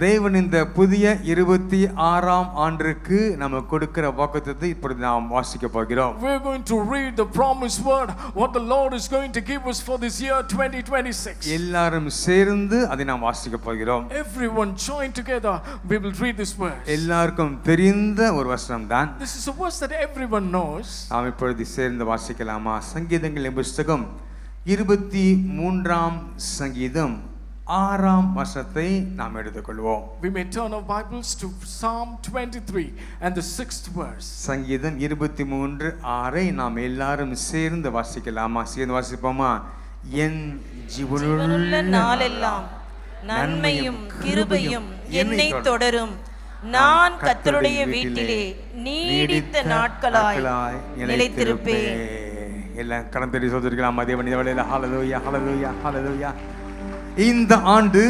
தேவன் இந்த புதிய 26ஆம் ஆண்டிற்கு நமக்கு கொடுக்கிற வாக்குத்தத்தத்தை இப்பொழுது நாம் வாசிக்க போகிறோம். We are going to read the promised word, what the Lord is going to give us for this year 2026. எல்லாரும் சேர்ந்து அதை நாம் வாசிக்க போகிறோம். Everyone join together, we will read this verse. எல்லாருக்கும் தெரிந்த ஒரு வசனம் தான். This is a verse that everyone knows. நாம் இப்பொழுது சேர்ந்து வாசிக்கலாமா? சங்கீதங்களின் புத்தகம் 23ஆம் சங்கீதம் 6ஆம் வசனத்தை நாம் எடுத்துக்கொள்வோம். We may turn our Bibles to Psalm 23 and the 6th verse. சங்கீதம் 23:6 நாம் எல்லாரும் சேர்ந்து வாசிக்கலாமா? சேர்ந்து வாசிப்போமா? என் ஜீவனுள்ள நாளெல்லாம் நன்மையும் கிருபையும் என்னை தொடரும். நான் கர்த்தருடைய வீட்டிலே நீடித்த நாட்களாய் நிலைத்திருப்பேன். எல்லாம் கடந்து சொல்லிருக்கலாம். தேவன் இந்த வேளையில ஹல்லேலூயா ஹல்லேலூயா ஹல்லேலூயா. இந்த ஆண்டு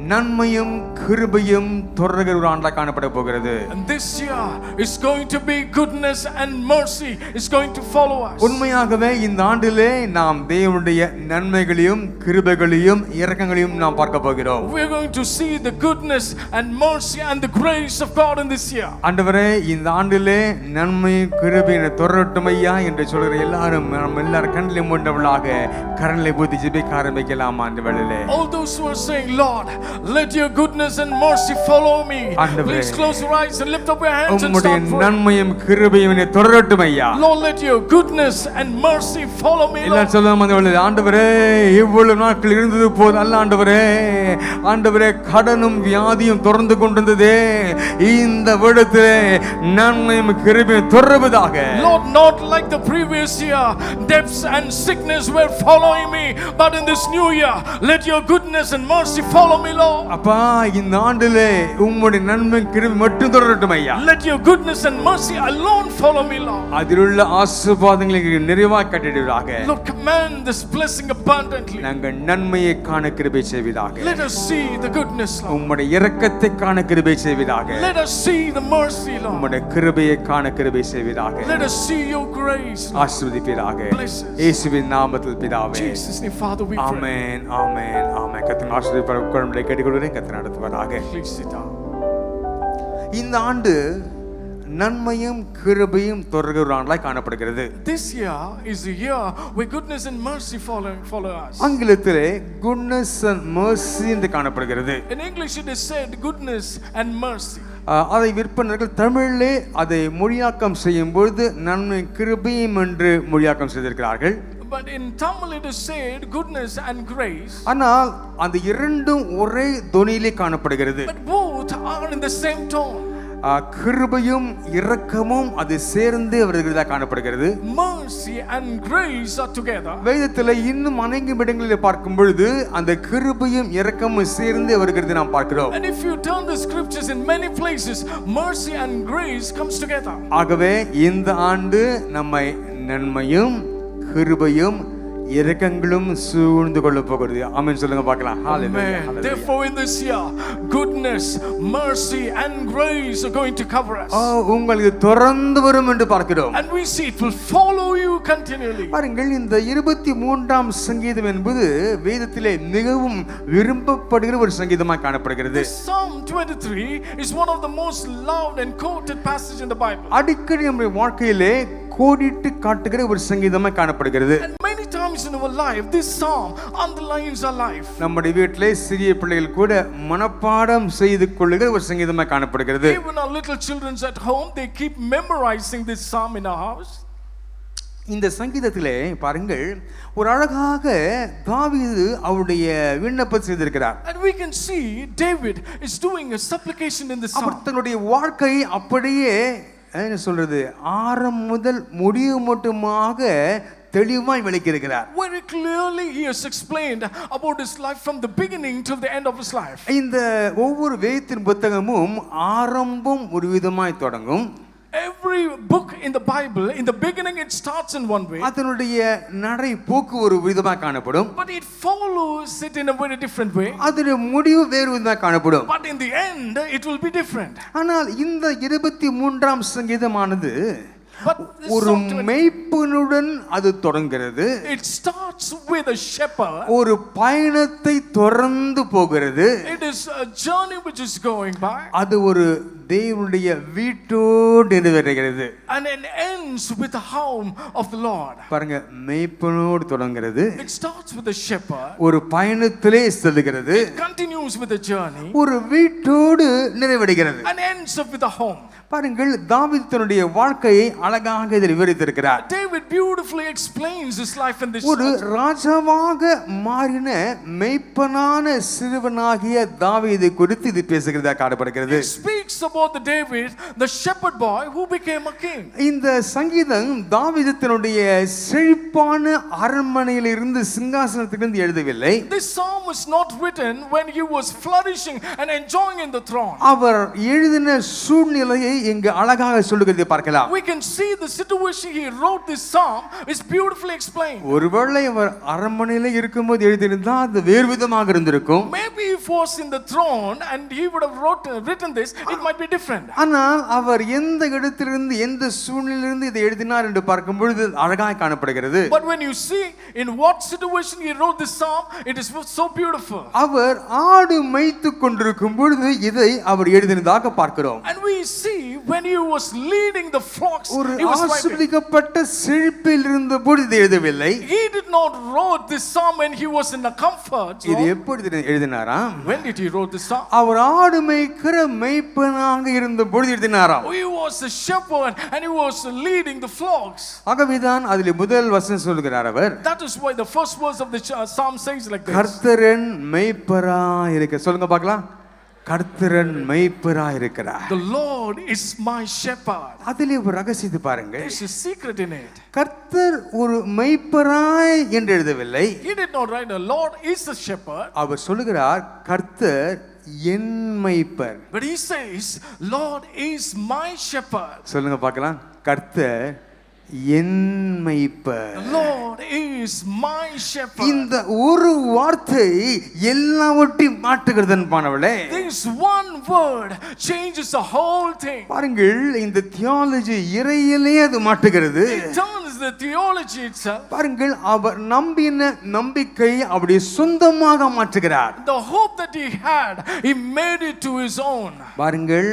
நன்மையும் கிருபையும் தொடர்கிற ஒரு ஆண்டாக காணப்பட போகிறது. And this year is going to be goodness and mercy is going to follow us. உண்மையாகவே இந்த ஆண்டிலே நாம் தேவனுடைய நன்மைகளையும் கிருபைகளையும் இரக்கங்களையும் நாம் பார்க்க போகிறோம். We are going to see the goodness and mercy and the grace of God in this year. ஆண்டவரே, இந்த ஆண்டிலே நன்மை கிருபை தொடரட்டும் ஐயா என்று சொல்கிற எல்லாரும் கண்ணிலே மூண்டவளாக கரங்களை பூத்தி ஜெபிக்க ஆரம்பிக்கலாம். ஆண்டவரே, all those who are saying, Lord, let your goodness and mercy follow me. Please close your eyes and lift up your hands and start praying. நன்மையும் கிருபையும் என்னை தொடரட்டும் ஐயா. Lord, let your goodness and mercy follow me. எல்லாம் சொல்லுங்க. ஆண்டவரே, இவ்வளவு நாட்கள் இருந்தது போது அல்ல ஆண்டவரே. ஆண்டவரே, கடனும் வியாதியும் தொடர்ந்து கொண்டிருந்ததே, இந்த வருடத்திலே நன்மையும் கிருபையும் தொடர்வதாக. Lord, not like the previous year, debts and sickness were following me, but in this new year, let your goodness and mercy follow me, Lord. அப்பா, இந்த ஆண்டிலே உம்முடைய நன்மை கிருபை மட்டும் தொடரட்டும் ஐயா. Let your goodness and mercy alone follow me, Lord. அதிலுள்ள ஆசீர்வாதங்களை நிறைவாய் கட்டிடுவீராக. Lord, command this blessing abundantly. நாங்கள் நன்மையை காண கிருபை செய்வீராக. Let us see the goodness, Lord. உம்முடைய இரக்கத்தை காண கிருபை செய்வீராக. Let us see the mercy, Lord. உம்முடைய கிருபையை காண கிருபை செய்வீராக. Let us see your grace, Lord. ஆசீர்வதிப்பீராக. Bless us. இயேசுவின் நாமத்தில் பிதாவே. Jesus name, Father, we pray. ஆமென் ஆமென் ஆமென். கர்த்தர் ஆசீர்வதிப்பார். குழந்தைகளை கேட்டுக்கொள்கிறேன். கர்த்தர் நடத்துவாராக. Please sit down. இந்த ஆண்டு நன்மையும் கிருபையும் தொடர்கிற ஒரு ஆண்டாய் காணப்படுகிறது. This year is a year where goodness and mercy follow us. ஆங்கிலத்திலே goodness and mercy என்று காணப்படுகிறது. In English it is said goodness and mercy. அதை விற்பனர்கள் தமிழிலே அதை மொழியாக்கம் செய்யும் பொழுது நன்மை கிருபையும் என்று மொழியாக்கம் செய்திருக்கிறார்கள். But in Tamil it is said goodness and grace. ஆனால் அந்த இரண்டும் ஒரே தொனியிலே காணப்படுகிறது. But both are in the same tone. கிருபையும் இரக்கமும் அது சேர்ந்து அவர்களாக காணப்படுகிறது. Mercy and grace are together. வேதத்தில் இன்னும் அநேக இடங்களில் பார்க்கும் பொழுது அந்த கிருபையும் இரக்கமும் சேர்ந்து வருகிறது நாம் பார்க்கிறோம். And if you turn the scriptures, in many places mercy and grace comes together. ஆகவே இந்த ஆண்டு நம்மை நன்மையும் கிருபையும் இரக்கங்களும் சூழ்ந்து கொள்ள போகிறது. ஆமென் சொல்லுங்க பார்க்கலாம். ஹalleluya. Therefore in this year goodness, mercy and grace are going to cover us. உங்களுக்கு தொடர்ந்து வரும் என்று பார்க்கிறோம். And we see it will follow you continually. பாருங்கள், இந்த 23ஆம் சங்கீதம் என்பது வேதத்திலே மிகவும் விரும்பப்படுகிற ஒரு சங்கீதமாக காணப்படுகிறது. Psalm 23 is one of the most loved and quoted passage in the Bible. அடிக்கடி நம்முடைய வாழ்க்கையிலே கோடிட்டு காட்டுகிற ஒரு சங்கீதமாக காணப்படுகிறது. And many times in our life this psalm underlines our life. நம்முடைய வீட்டிலே சிறிய பிள்ளைகள் கூட மனப்பாடம் செய்து கொள்ளுகிற ஒரு சங்கீதமாக காணப்படுகிறது. Even our little children at home, they keep memorizing this psalm in our house. இந்த சங்கீதத்திலே பாருங்கள், ஒரு அழகாக தாவீது அவருடைய விண்ணப்பத்தை செய்திருக்கிறார். And we can see David is doing a supplication in this psalm. அவர் தன்னுடைய வாழ்க்கையை அப்படியே என்ன சொல்றது, ஆரம்பம் முதல் முடிவு மட்டுமாக தெளிவாய் விளக்கியிருக்கிறார். Very clearly he has explained about his life from the beginning till the end of his life. இந்த ஒவ்வொரு வேதத்தின் புத்தகமும் ஆரம்பம் ஒரு விதமாய் தொடங்கும். Every book in the Bible, in the beginning it starts in one way. அதனுடைய நடை போக்கு ஒரு விதமாக காணப்படும். But it follows it in a very different way. அதனுடைய முடிவு வேறு விதமாக காணப்படும். But in the end it will be different. ஆனால் இந்த 23ஆம் சங்கீதமானது ஒரு மெய்ப்பனுடன் அது தொடங்குகிறது. It starts starts with a shepherd. ஒரு பயணத்தை தொடர்ந்து போகிறது. It is a journey which is going by. அது ஒரு தேவனுடைய வீட்டோடு நிறைவேறுகிறது. And it ends with the home of the Lord. பாருங்க, மேய்ப்பனோடு தொடங்குகிறது. It starts with the shepherd. ஒரு பயணத்திலே செல்கிறது. It continues with the journey. ஒரு வீட்டோடு நிறைவடைகிறது. And ends up with the home. பாருங்கள், தாவீது தன்னுடைய வாழ்க்கையை அழகாக இதில் விவரித்திருக்கிறார். David beautifully explains his life in this. ஒரு ராஜாவாக மாறின மேய்ப்பனான சிறுவனாகிய தாவீதை குறித்து இது பேசுகிறதா காணப்படுகிறது. It speaks about the David, the shepherd boy who became a king. இந்த சங்கீதம் தாவீது தன்னுடைய செழிப்பான அரண்மனையில் இருந்து சிங்காசனத்திலிருந்து எழுதவில்லை. This psalm was not written when he was flourishing and enjoying in the throne. அவர் எழுதின சூழ்நிலையை இங்கு அழகாக சொல்லுகிறதை பார்க்கலாம். We can see the situation he wrote this psalm is beautifully explained. ஒருவேளை அவர் அரண்மனையில இருக்கும்போது எழுதியிருந்தால் அது வேறு விதமாக இருந்திருக்கும். Maybe if he was in the throne and he would have written this, it might be different. ஆனால் அவர் எந்த இடத்திலிருந்து எந்த சூழ்நிலையிலிருந்து இதை எழுதினார் என்று பார்க்கும் பொழுது அழகாக காணப்படுகிறது. But when you see in what situation he wrote this psalm, it is so beautiful. அவர் ஆடு மேய்த்துக் கொண்டிருக்கும் பொழுது இதை அவர் எழுதினதாக பார்க்கிறோம். And we see when he was leading the flocks, ஒரு he was writing. ஆசீர்வதிக்கப்பட்ட செழிப்பில் இருந்த பொழுது இதை எழுதவில்லை. He did not wrote this psalm when he was in a comfort zone. இது எப்பொழுது எழுதினாராம்? When did he wrote this psalm? அவர் ஆடு மேய்க்கிற மேய்ப்பனாக இருந்த பொழுது எழுதினாராம். He was a shepherd and he was leading the flocks. ஆகவேதான் அதில் முதல் வசனம் சொல்கிறார் அவர். That is why the first verse of the psalm says like this. கர்த்தரன் மேய்ப்பராய் இருக்க. சொல்லுங்க பார்க்கலாம். கர்த்தரன் மேய்ப்பராய் இருக்கிறார். The Lord is my shepherd. அதிலே ஒரு ரகசியத்தை பாருங்க. There is a secret in it. கர்த்தர் ஒரு மேய்ப்பராய் என்று எழுதவில்லை. He did not write the Lord is a shepherd. அவர் சொல்லுகிறார் கர்த்தர் என் மேய்ப்பர். But he says Lord is my shepherd. சொல்லுங்க பார்க்கலாம். கர்த்தர் என் மேய்ப்பர். The Lord is my shepherd. இந்த ஒரு வார்த்தை எல்லாவற்றையும் மாற்றுகிறது அன்பானவளே. This one word changes the whole thing. பாருங்கள், இந்த தியாலஜி இறையிலே அது மாற்றுகிறது. It turns the theology itself. பாருங்கள், அவர் நம்பின நம்பிக்கை அவருடைய சொந்தமாக மாற்றுகிறார். The hope that he had, he made it to his own. பாருங்கள்,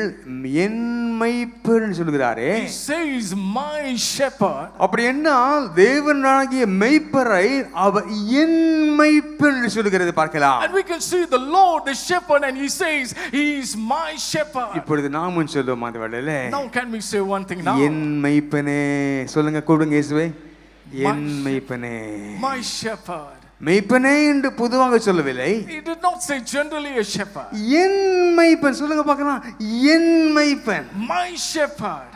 என் மேய்ப்பர் சொல்கிறாரே. He says my shepherd. அப்படி என்னால் தேவனாகிய மேய்ப்பரை அவர் என் மேய்ப்பர் என்று சொல்கிறது பார்க்கலாம். And we can see the Lord the shepherd and he says he is my shepherd. இப்பொழுது நாமும் சொல்லுவோம் அந்த வேளையிலே. Now can we say one thing now? என் மேய்ப்பனே சொல்லுங்க, கூடுங்க இயேசுவே. என் மேய்ப்பனே. My shepherd. மேய்ப்பனே என்று பொதுவாக சொல்லவில்லை. He did not say generally a shepherd. என் மேய்ப்பன் சொல்லுங்க பார்க்கலாம். என் மேய்ப்பன். My shepherd.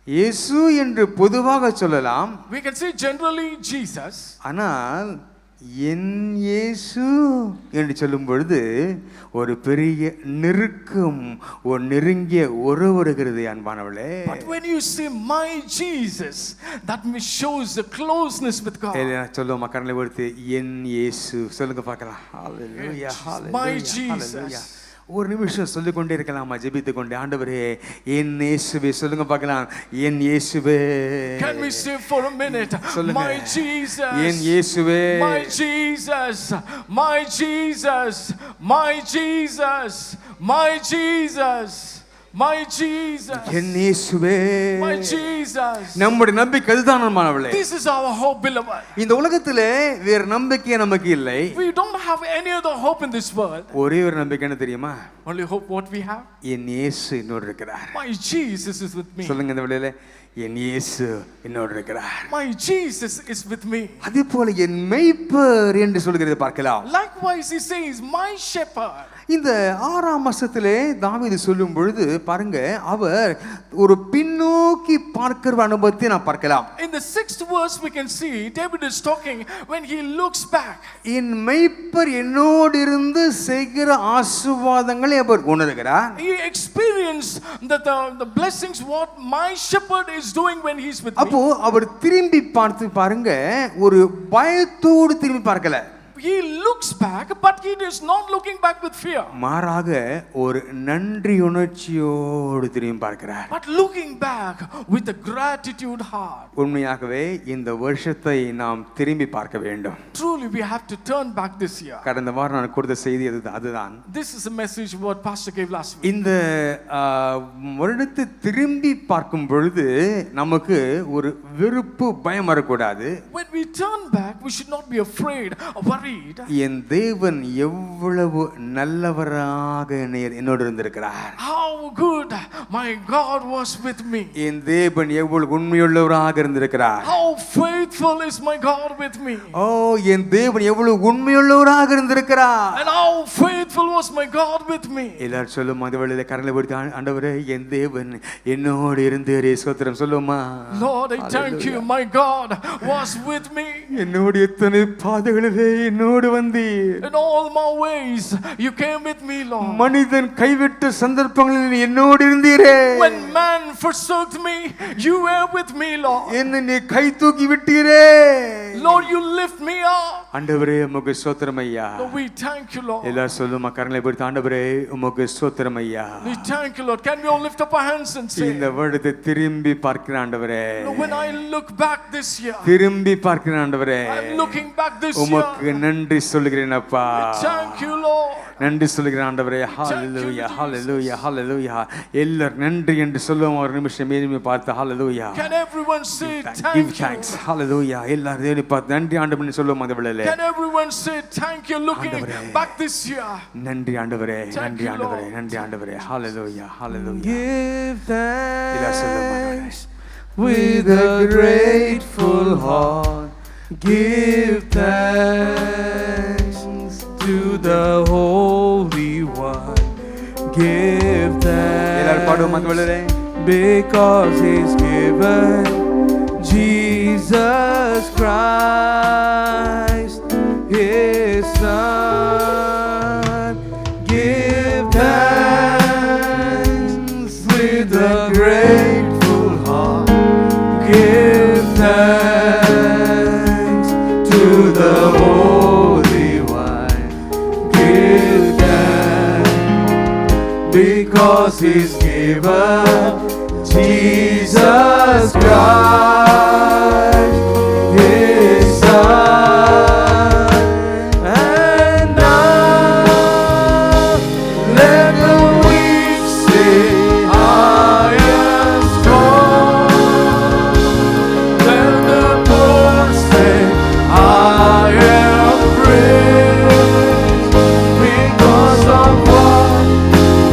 இயேசு என்று பொதுவாக சொல்லலாம். We can say generally Jesus. ஆனால் என் இயேசு என்று சொல்லும் பொழுது ஒரு பெரிய நெருக்கம், ஒரு நெருங்கிய உறவு வருகிறது அன்பானவளே. But when you say my Jesus, that shows the closeness with God. சொல்லுவோம் மக்களே, ஒருத்தி என் இயேசு சொல்லுங்க பார்க்கலாம். ஹalleluya, hallelujah, my Jesus. hallelujah. ஒரு நிமிஷம் சொல்லிக் கொண்டே இருக்கலாமா? ஜெபித்துக் கொண்டே, ஆண்டவரே என் இயேசுவே சொல்லுங்க பார்க்கலாம். என் இயேசுவே. Can we say for a minute? My Jesus. என் இயேசுவே. My Jesus. My Jesus. My Jesus. My Jesus. My Jesus. என் இயேசுவே. My Jesus. நம்முடைய நம்பிக்கை அதுதான் அன்பானவளே. This is our hope, beloved. இந்த உலகத்திலே வேற நம்பிக்கை நமக்கு இல்லை. We don't have any other hope in this world. ஒரே ஒரு நம்பிக்கை என்ன தெரியுமா? Only hope what we have. என் இயேசு என்னோடு இருக்கிறார். My Jesus is with me. சொல்லுங்க இந்த வேளையிலே, என் இயேசு என்னோடு இருக்கிறார். My Jesus is with me. அதே போல என் மேய்ப்பர் என்று சொல்கிறதை பார்க்கலாம். Likewise he says my shepherd. இந்த 6ஆம் வசனத்திலே தாவீது சொல்லும் பொழுது பாருங்க, அவர் ஒரு பின்னோக்கி பார்க்கிற அனுபவத்தை நான் பார்க்கலாம். In the 6th verse we can see David is talking when he looks back. என் மேய்ப்பர் என்னோடு இருந்து செய்கிற ஆசீர்வாதங்களை அவர் உணர்கிறார். He experienced the blessings what my shepherd is doing when he is with me. அப்போ அவர் திரும்பி பார்த்து பாருங்க, ஒரு பயத்தோடு திரும்பி பார்க்கல. he looks back, but he is not looking back with fear. மாறாக ஒரு நன்றி உணர்ச்சியோடு திரும்பி பார்க்கிறார். But looking back with a gratitude heart. உண்மையாகவே இந்த வருஷத்தை நாம் திரும்பி பார்க்க வேண்டும். Truly we have to turn back this year. கடந்த வாரம் நான் கொடுத்த செய்தி அதுதான். This is a message what pastor gave last week. இந்த வருடத்தை திரும்பி பார்க்கும் பொழுது நமக்கு ஒரு வெறுப்பு பயம் வரக்கூடாது. When we turn back, we should not be afraid or worried. என் தேவன் எவ்வளவு நல்லவராக என்னோடு இருந்திருக்கிறார். How good my God was with me. என் தேவன் எவ்வளவு உண்மையுள்ளவராக இருந்திருக்கிறார். How faithful is my God with me. ஓ என் தேவன் எவ்வளவு உண்மையுள்ளவராக இருந்திருக்கிறார். And how faithful was my God with me. எல்லாரும் சொல்லுமா அந்த வேளையில கரங்களை பிடித்து ஆண்டவரே என் தேவன் என்னோடு இருந்தீரே ஸ்தோத்திரம் சொல்லுமா. Lord, I thank you, my God was with me. என்னோடு எத்தனை பாதைகளிலே என்னோடு வந்தீர். In all my ways you came with me, Lord. மனிதன் கைவிட்ட சந்தர்ப்பங்களில் என்னோடு இருந்தீரே. When man forsook me, you were with me, Lord. என்னை நீ கை தூக்கி விட்டீரே. Lord, you lift me up. ஆண்டவரே உமக்கு ஸ்தோத்திரம் ஐயா. Lord, we thank you, Lord. எல்லாரும் சொல்லுமா கரங்களை பிடித்து ஆண்டவரே உமக்கு ஸ்தோத்திரம் ஐயா. We thank you, Lord. Can we all lift up our hands and say, இந்த வருடத்தை திரும்பி பார்க்கிற ஆண்டவரே. when I look back this year, திரும்பி பார்க்கிற ஆண்டவரே. I'm looking back this உமக்கு year. நன்றி சொல்கிறேன் அப்பா. Thank you, Lord. நன்றி சொல்கிறேன் ஆண்டவரே. ஹalleluya ஹalleluya ஹalleluya. எல்லாரும் நன்றி என்று சொல்லுவோம். ஒரு நிமிஷம் மேலுமே பார்த்து ஹalleluya. Can everyone say Give thank thanks. you? Hallelujah. எல்லாரும் தேவனை பார்த்து நன்றி ஆண்டவரே சொல்லுவோம் அந்த வேளையிலே. Can everyone say thank you looking back this year? நன்றி ஆண்டவரே. நன்றி you, ஆண்டவரே. Lord. நன்றி ஆண்டவரே. ஹalleluya ஹalleluya. Give thanks With with a grateful heart. Give thanks to the Holy One. Give எல்லாரும் பாடுவோம் அந்த thanks வேளையிலே. because He's given Jesus Christ, His Son. Give thanks with a grateful heart. Give thanks to the Holy One. Give thanks because He's given Jesus Christ, His Son. And now let the weak say, I am strong. Let the poor say, I am rich because of what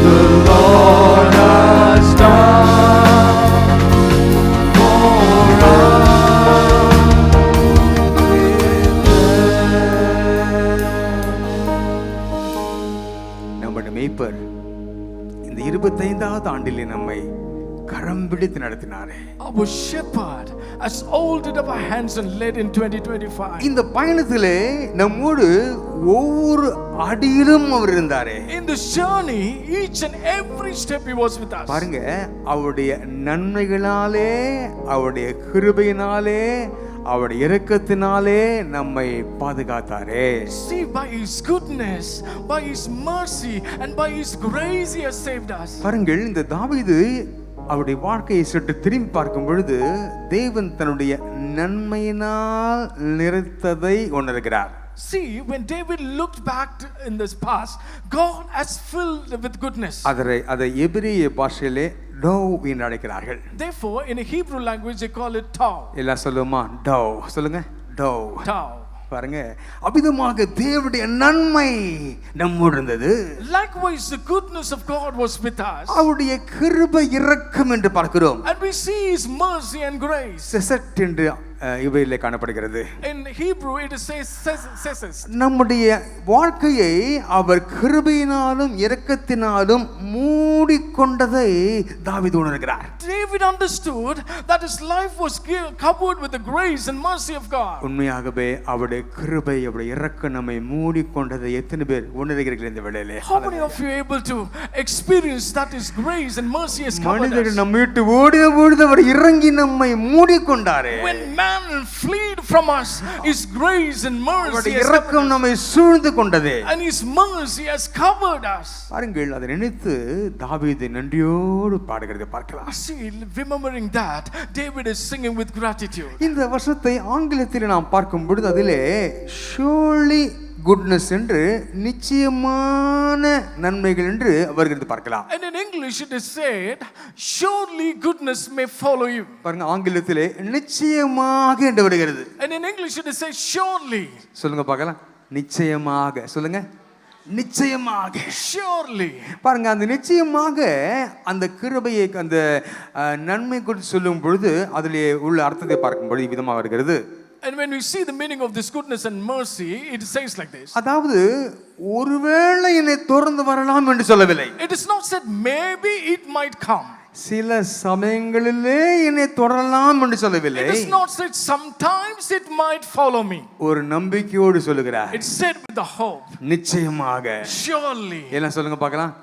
the Lord has done for us. நம்முடைய மேய்ப்பர் இந்த 25வது ஆண்டிலே நம்மை கரம் பிடித்து நடத்தினாரே. Our shepherd has holded up our hands and led in 2025. இந்த பயணத்திலே நம்மோடு ஒவ்வொரு அடியிலும் அவர் இருந்தாரே. In this journey, each and every step he was with us. பாருங்க அவருடைய நன்மைகளாலே அவருடைய கிருபையினாலே அவருடைய இரக்கத்தினாலே நம்மை பாதுகாத்தாரே. See, by his goodness, by his mercy and by his grace he has saved us. பாருங்கள் இந்த தாவீது அவருடைய வாழ்க்கையை சற்று திரும்பி பார்க்கும் பொழுது தேவன் தன்னுடைய நன்மையினால் நிறைத்ததை உணர்கிறார். See, when David looked back in this past, God has filled with goodness. அதை எபிரேய பாஷையிலே டவ் என்று அழைக்கிறார்கள். Therefore, in a Hebrew language, they call it Tau. எல்லாம் சொல்லுமா டவ் சொல்லுங்க டவ். Tau. பாருங்க அபிதமாக தேவனுடைய நன்மை நம்மோடு இருந்தது. Likewise, the goodness of God was with us. அவருடைய கிருபை இரக்கம் என்று பார்க்கிறோம். And we see his mercy and grace. செசட் என்று இவையிலே காணப்படுகிறது. In Hebrew, it says seses. நம்முடைய வாழ்க்கையை அவர் கிருபையினாலும் இரக்கத்தினாலும் 3 மூடிக்கொண்டதை தாவீது உணர்கிறார். David understood that his life was covered with the grace and mercy of God. உண்மையாகவே அவருடைய கிருபை அவருடைய இரக்கம் நம்மை மூடிக்கொண்டதை எத்தனை பேர் உணர்கிறீர்கள் இந்த வேளையிலே? How many of you are able to experience that his grace and mercy has covered மனிதர்கள் us? நம்மை விட்டு ஓடிய பொழுது அவர் இறங்கி நம்மை மூடிக்கொண்டாரே. When man fled from us, his grace and mercy அவருடைய has இரக்கம் covered us. நம்மை சூழ்ந்து கொண்டதே. And his mercy has covered us. பாருங்கள், அதை நினைத்து தாவீது நன்றியோடு பாடுகிறதை பார்க்கலாம். See, remembering that, David is singing with gratitude. இந்த வசனத்தை ஆங்கிலத்தில் நாம் பார்க்கும் பொழுது அதிலே surely goodness என்று நிச்சயமான நன்மைகள் என்று வருகிறது பார்க்கலாம். And in English it is said, surely goodness may follow you. பாருங்க, ஆங்கிலத்திலே நிச்சயமாக என்று வருகிறது. And in English it is said surely. சொல்லுங்க பார்க்கலாம். நிச்சயமாக சொல்லுங்க. நிச்சயமாக. Surely. பாருங்க, அந்த நிச்சயமாக அந்த கிருபையை அந்த நன்மை குறித்து சொல்லும் பொழுது அதிலே உள்ள அர்த்தத்தை பார்க்கும் பொழுது விதமாக வருகிறது. And when we see the meaning of this goodness and mercy, it says like this. அதாவது ஒருவேளை என்னை தொடர்ந்து வரலாம் என்று சொல்லவில்லை. It is not said maybe it might come. சில சமயங்களிலே என்னை தொடரலாம் என்று சொல்லவில்லை. It is not said sometimes it might follow me. ஒரு நம்பிக்கையோடு சொல்லுகிறார். It's said with the hope. நிச்சயமாக. Surely. எல்லாம் சொல்லுங்க பார்க்கலாம்.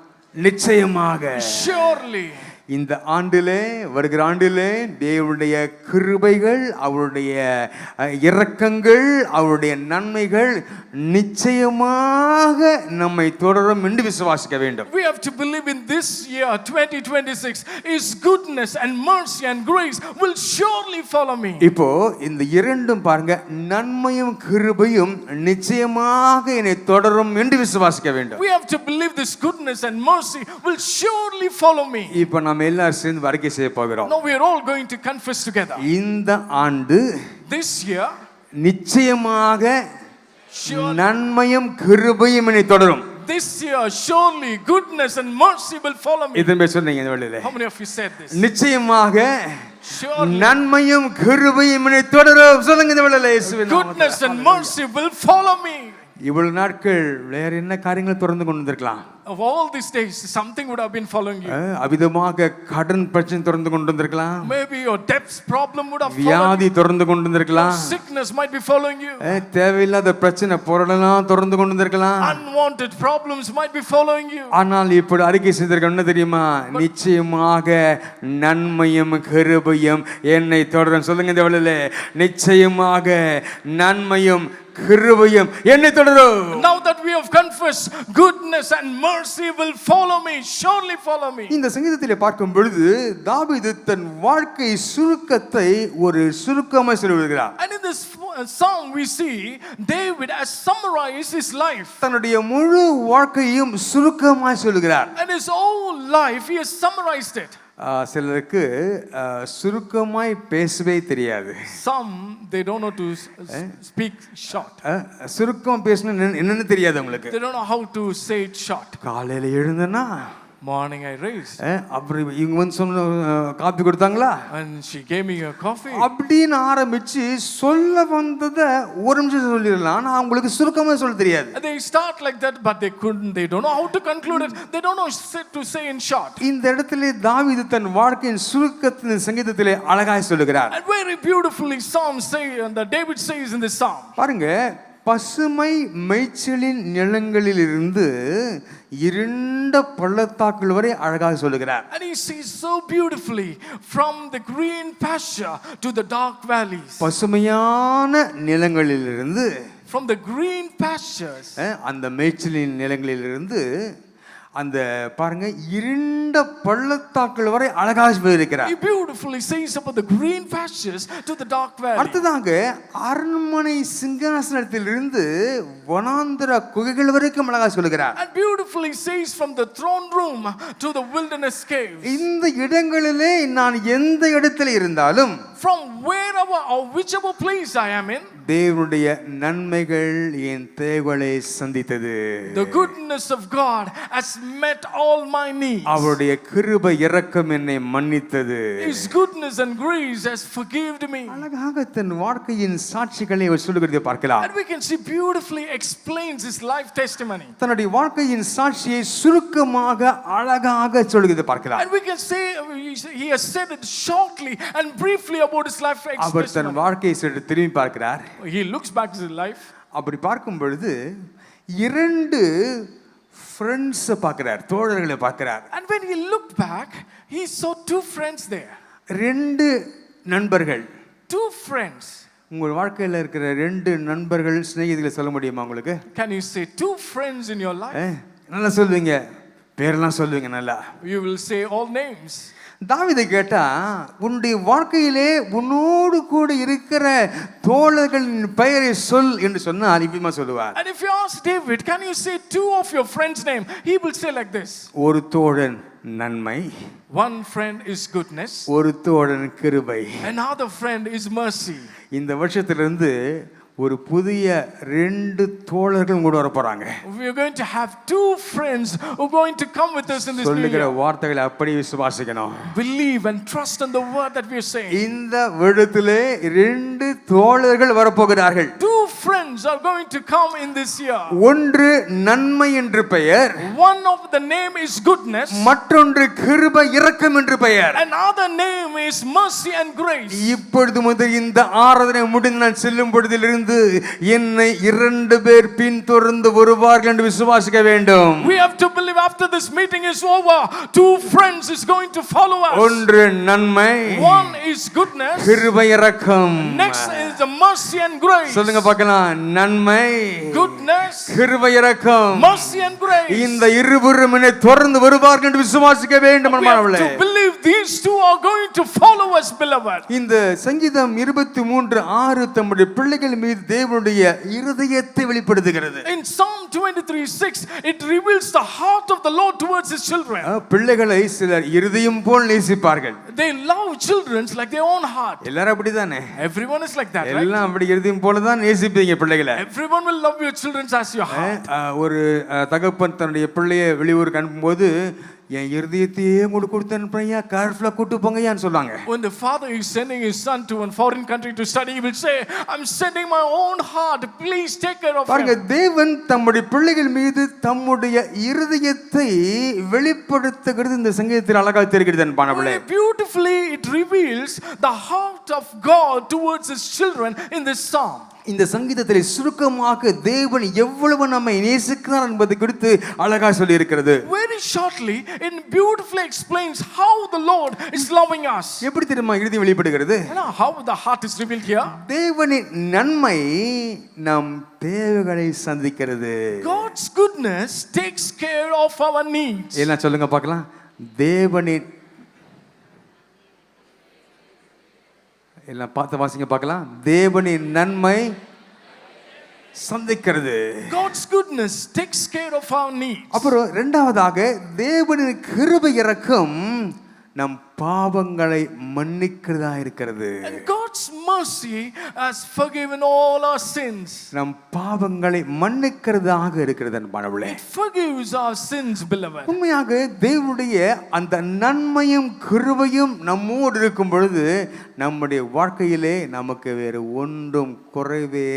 நிச்சயமாக. Surely. இந்த ஆண்டிலே வருகிற ஆண்டிலே தேவனுடைய கிருபைகள் அவருடைய இரக்கங்கள் அவருடைய நன்மைகள் நிச்சயமாக நம்மை தொடரும் என்று விசுவாசிக்க வேண்டும். We have to believe in this year 2026 his goodness and mercy and grace will surely follow me. இப்போ இந்த இரண்டும் பாருங்க, நன்மையும் கிருபையும் நிச்சயமாக என்னை தொடரும் என்று விசுவாசிக்க வேண்டும். We have to believe this goodness and mercy will surely follow me. இப்போ நாம் எல்லாரும் சேர்ந்து அறிக்கை செய்ய போகிறோம். Now we are all going to confess together. இந்த ஆண்டு This year நிச்சயமாக நன்மையும் கிருபையும் என்னை தொடரும். This year surely goodness and mercy will follow me. இதன் பேர் சொன்னீங்க இந்த வேளையிலே. How many of you said this? நிச்சயமாக Surely நன்மையும் கிருபையும் என்னை தொடரும். சொல்லுங்க இந்த வேளையிலே இயேசுவின் நாமத்தில். goodness and mercy will follow me. இவ்வளவு நாட்கள் வேற என்ன காரியங்களை தொடர்ந்து கொண்டு வந்திருக்கலாம்? Of all these days something would have been following you. அவிதமாக கடன் பிரச்சனை தொடர்ந்து கொண்டு வந்திருக்கலாம். Maybe your debts problem would have followed வியாதி you. தொடர்ந்து கொண்டு வந்திருக்கலாம். Sickness might be following you. தேவையில்லாத பிரச்சனை பொருளெல்லாம் தொடர்ந்து கொண்டு வந்திருக்கலாம். Unwanted problems might be following you. ஆனால் இப்படி அறிக்கை செய்திருக்க என்ன தெரியுமா? நிச்சயமாக நன்மையும் கிருபையும் என்னை தொடரும். சொல்லுங்க இந்த வேளையிலே, நிச்சயமாக நன்மையும் கிருபையும் என்னை தொடரும். Now that we have confessed, goodness and mercy will follow me, surely follow me. இந்த சங்கீதத்திலே பார்க்கும் பொழுது தாவீது தன் வாழ்க்கை சுருக்கத்தை ஒரு சுருக்கமாய் சொல்லுகிறார். And in this song we see David has summarized his life. தன்னுடைய முழு வாழ்க்கையும் சுருக்கமாய் சொல்லுகிறார். And his whole life he has summarized it. சிலருக்கு சுருக்கமாய் பேசவே தெரியாது. Some they don't know to speak short. சுருக்கம் பேசணும் என்னன்னு தெரியாது உங்களுக்கு. They don't know how to say it short. காலையில எழுந்தனா Morning I raised. அப்புறம் இவங்க வந்து சொன்ன காபி கொடுத்தாங்களா? And she gave me a coffee. அப்படின்னு ஆரம்பிச்சு சொல்ல வந்ததை ஒரு நிமிஷம் சொல்லிடலாம். ஆனா அவங்களுக்கு சுருக்கமா சொல்ல தெரியாது. They start like that but they don't know how to conclude it. They don't know to say in short. இந்த இடத்திலே தாவீது தன் வாழ்க்கையின் சுருக்கத்தின் சங்கீதத்திலே அழகாய் சொல்லுகிறார். And very beautifully David says in this psalm. பாருங்க, பசுமை மேய்ச்சலின் நிலங்களிலிருந்து இருண்ட பள்ளத்தாக்குகள் வரை அழகாக சொல்லுகிறார். And he sees so beautifully from the green pasture to the dark valleys. பசுமையான நிலங்களிலிருந்து, from the green pastures, அந்த மேய்ச்சலின் நிலங்களிலிருந்து அந்த பாருங்க இருண்ட பள்ளத்தாக்குகள் வரை அழகாக சொல்லியிருக்கிறார். He beautifully says about the green pastures to the dark valley. அடுத்ததாக அரண்மனை சிங்காசனத்திலிருந்து வனாந்தர குகைகள் வரைக்கும் அழகாக சொல்லுகிறார். And beautifully says from the throne room to the wilderness caves. இந்த இடங்களிலே நான் எந்த இடத்தில் இருந்தாலும், from wherever or whichever place I am in, தேவனுடைய நன்மைகள் என் தேவைகளை சந்தித்தது. the goodness of God has met all my needs. அவருடைய கிருபை இரக்கம் என்னை மன்னித்தது. His goodness and grace has forgiven me. அழகாக தன் வாழ்க்கையின் சாட்சிகளை அவர் சொல்லுகிறதை பார்க்கலாம். And we can see beautifully explains his life testimony. தன்னுடைய வாழ்க்கையின் சாட்சியை சுருக்கமாக அழகாக சொல்லுகிறதை பார்க்கலாம். And we can say he has said it shortly and briefly about his life our than testimony. வாழ்க்கையை சற்று திரும்பி பார்க்கிறார். He looks back to his life. அப்படி பார்க்கும் பொழுது 2 ஃப்ரெண்ட்ஸ் பார்க்கிறார், தோழர்களை பார்க்கிறார். And when he looked back, he saw 2 friends there. 2 நண்பர்கள். 2 friends. உங்கள் வாழ்க்கையில் இருக்கிற 2 நண்பர்கள், சிநேகிதிகளை சொல்ல முடியுமா உங்களுக்கு? Can you say 2 friends in your life? நல்லா சொல்லுவீங்க, பேரெல்லாம் சொல்லுவீங்க நல்லா. You will say all names. தாவீதை கேட்டா, உன்னுடைய வாழ்க்கையிலே உன்னோடு கூட இருக்கிற தோழர்களின் பெயரை சொல் என்று சொன்னால் இப்படிமா சொல்லுவார். And if you ask David, can you say 2 of your friends' name? He will say like this. ஒரு தோழன் நன்மை, One friend is goodness, ஒரு தோழன் கிருபை. another friend is mercy. இந்த வருஷத்திலிருந்து ஒரு புதிய 2 தோழர்கள் கூட வர போறாங்க. We are going to have 2 friends who are going to come with us in this new சொல்லுகிற year. வார்த்தைகளை அப்படியே விசுவாசிக்கணும். Believe and trust in the word that we are saying. இந்த வருடத்திலே 2 தோழர்கள் வர போகிறார்கள். 2 friends are going to come in this year. ஒன்று நன்மை என்று பெயர், One of the name is goodness, மற்றொன்று கிருபை இரக்கம் என்று பெயர். another name is mercy and grace. இப்பொழுது முதல் இந்த ஆராதனை முடிந்து நான் செல்லும் பொழுதிலிருந்து என்னை 2 பேர் பின்தொடர்ந்து வருவார்கள் என்று விசுவாசிக்க வேண்டும். We have to believe after this meeting is over, 2 friends is going to follow us. ஒன்று நன்மை, One is goodness, கிருபை இரக்கம். next is the mercy and grace. சொல்லுங்க பார்க்கலாம், நன்மை, Goodness, கிருபை இரக்கம். mercy and grace. இந்த இருவரும் என்னை தொடர்ந்து வருவார்கள் என்று விசுவாசிக்க வேண்டும். We have to believe these 2 are going to follow us, beloved. இந்த சங்கீதம் 23:6 தம்முடைய பிள்ளைகள் மீது தேவனுடைய இருதயத்தை வெளிப்படுத்துகிறது. In Psalm 23:6, it reveals the heart of the Lord towards his children. பிள்ளைகளை சிலர் இருதயம் போல் நேசிப்பார்கள். They love children like their own heart. எல்லாரும் அப்படிதானே? Everyone is like that, right? எல்லாம் அப்படி இருதயம் போல தான் நேசிப்பீங்க பிள்ளைகளை. Everyone will love your children as your heart. ஒரு தகப்பன் தன்னுடைய பிள்ளையை வெளியூருக்கு அனுப்பும்போது, என் இருதயத்தையே உங்களுக்கு கொடுத்து அனுப்புறையா, கேர்ஃபுல்லா கூட்டு போங்கயான்னு சொல்லுவாங்க. When the father is sending his son to a foreign country to study, he will say, I'm sending my own heart, please take care of பாருங்க, him. தேவன் தம்முடைய பிள்ளைகள் மீது தம்முடைய இருதயத்தை வெளிப்படுத்துகிறது இந்த சங்கீதத்தில் அழகாக தெரிகிறது அன்பானவர்களே. Beautifully it reveals the heart of God towards his children in this psalm. இந்த சங்கீதத்தில் சுருக்கமாக தேவன் எவ்வளவு நம்மை நேசிக்கிறார் என்பது குறித்து அழகா சொல்லி இருக்கிறது. Very shortly it beautifully explains how the Lord is loving us. எப்படி தெரியுமா இருதயம் வெளிப்படுகிறது? How the heart is revealed here. தேவனின் நன்மை நம் தேவைகளை சந்திக்கிறது. God's goodness takes care of our needs. என்ன சொல்லுங்க பார்க்கலாம். தேவனின் எல்லாம் பார்த்து வாசிங்க பார்க்கலாம். தேவனின் நன்மை சந்திக்கிறது. God's goodness takes care of our needs. அப்புறம் இரண்டாவதாக தேவனின் கிருபை இரக்கம் நம் பாவங்களை மன்னிக்கிறதா இருக்கிறது. And God's mercy has forgiven all our sins. நம் பாவங்களை மன்னிக்கிறதாக இருக்கிறது அன்பானவர்களே. It forgives our sins, beloved. உண்மையாக தேவனுடைய அந்த நன்மையும் கிருபையும் நம்மோடு இருக்கும் பொழுது நம்முடைய வாழ்க்கையிலே நமக்கு வேறு ஒன்றும் குறைவே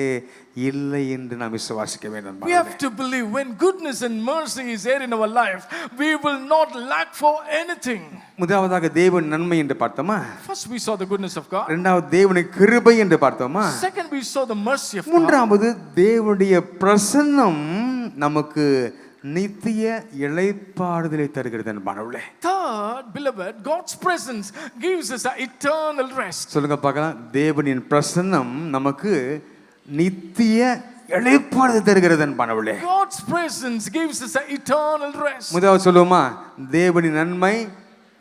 இல்லை என்று நாம் விசுவாசிக்க வேண்டும். We have to believe when goodness and mercy is there in our life, we will not lack for anything. முதலாவதாக தேவன் நன்மை என்று பார்த்தோமா? First we saw the goodness of God. இரண்டாவது தேவனின் கிருபை என்று பார்த்தோமா? Second we saw the mercy of God. மூன்றாவது தேவனுடைய பிரசன்னம் நமக்கு நித்திய இளைப்பாறுதலை தருகிறது அன்பானவர்களே. Third, beloved, God's presence gives us an eternal rest. சொல்லுங்க பார்க்கலாம். தேவனின் பிரசன்னம் நமக்கு நித்திய இளைப்பாறுதலை தருகிறது அன்பானவர்களே. God's presence gives us an eternal rest. முதலாவது சொல்லுவோமா? தேவனின் நன்மை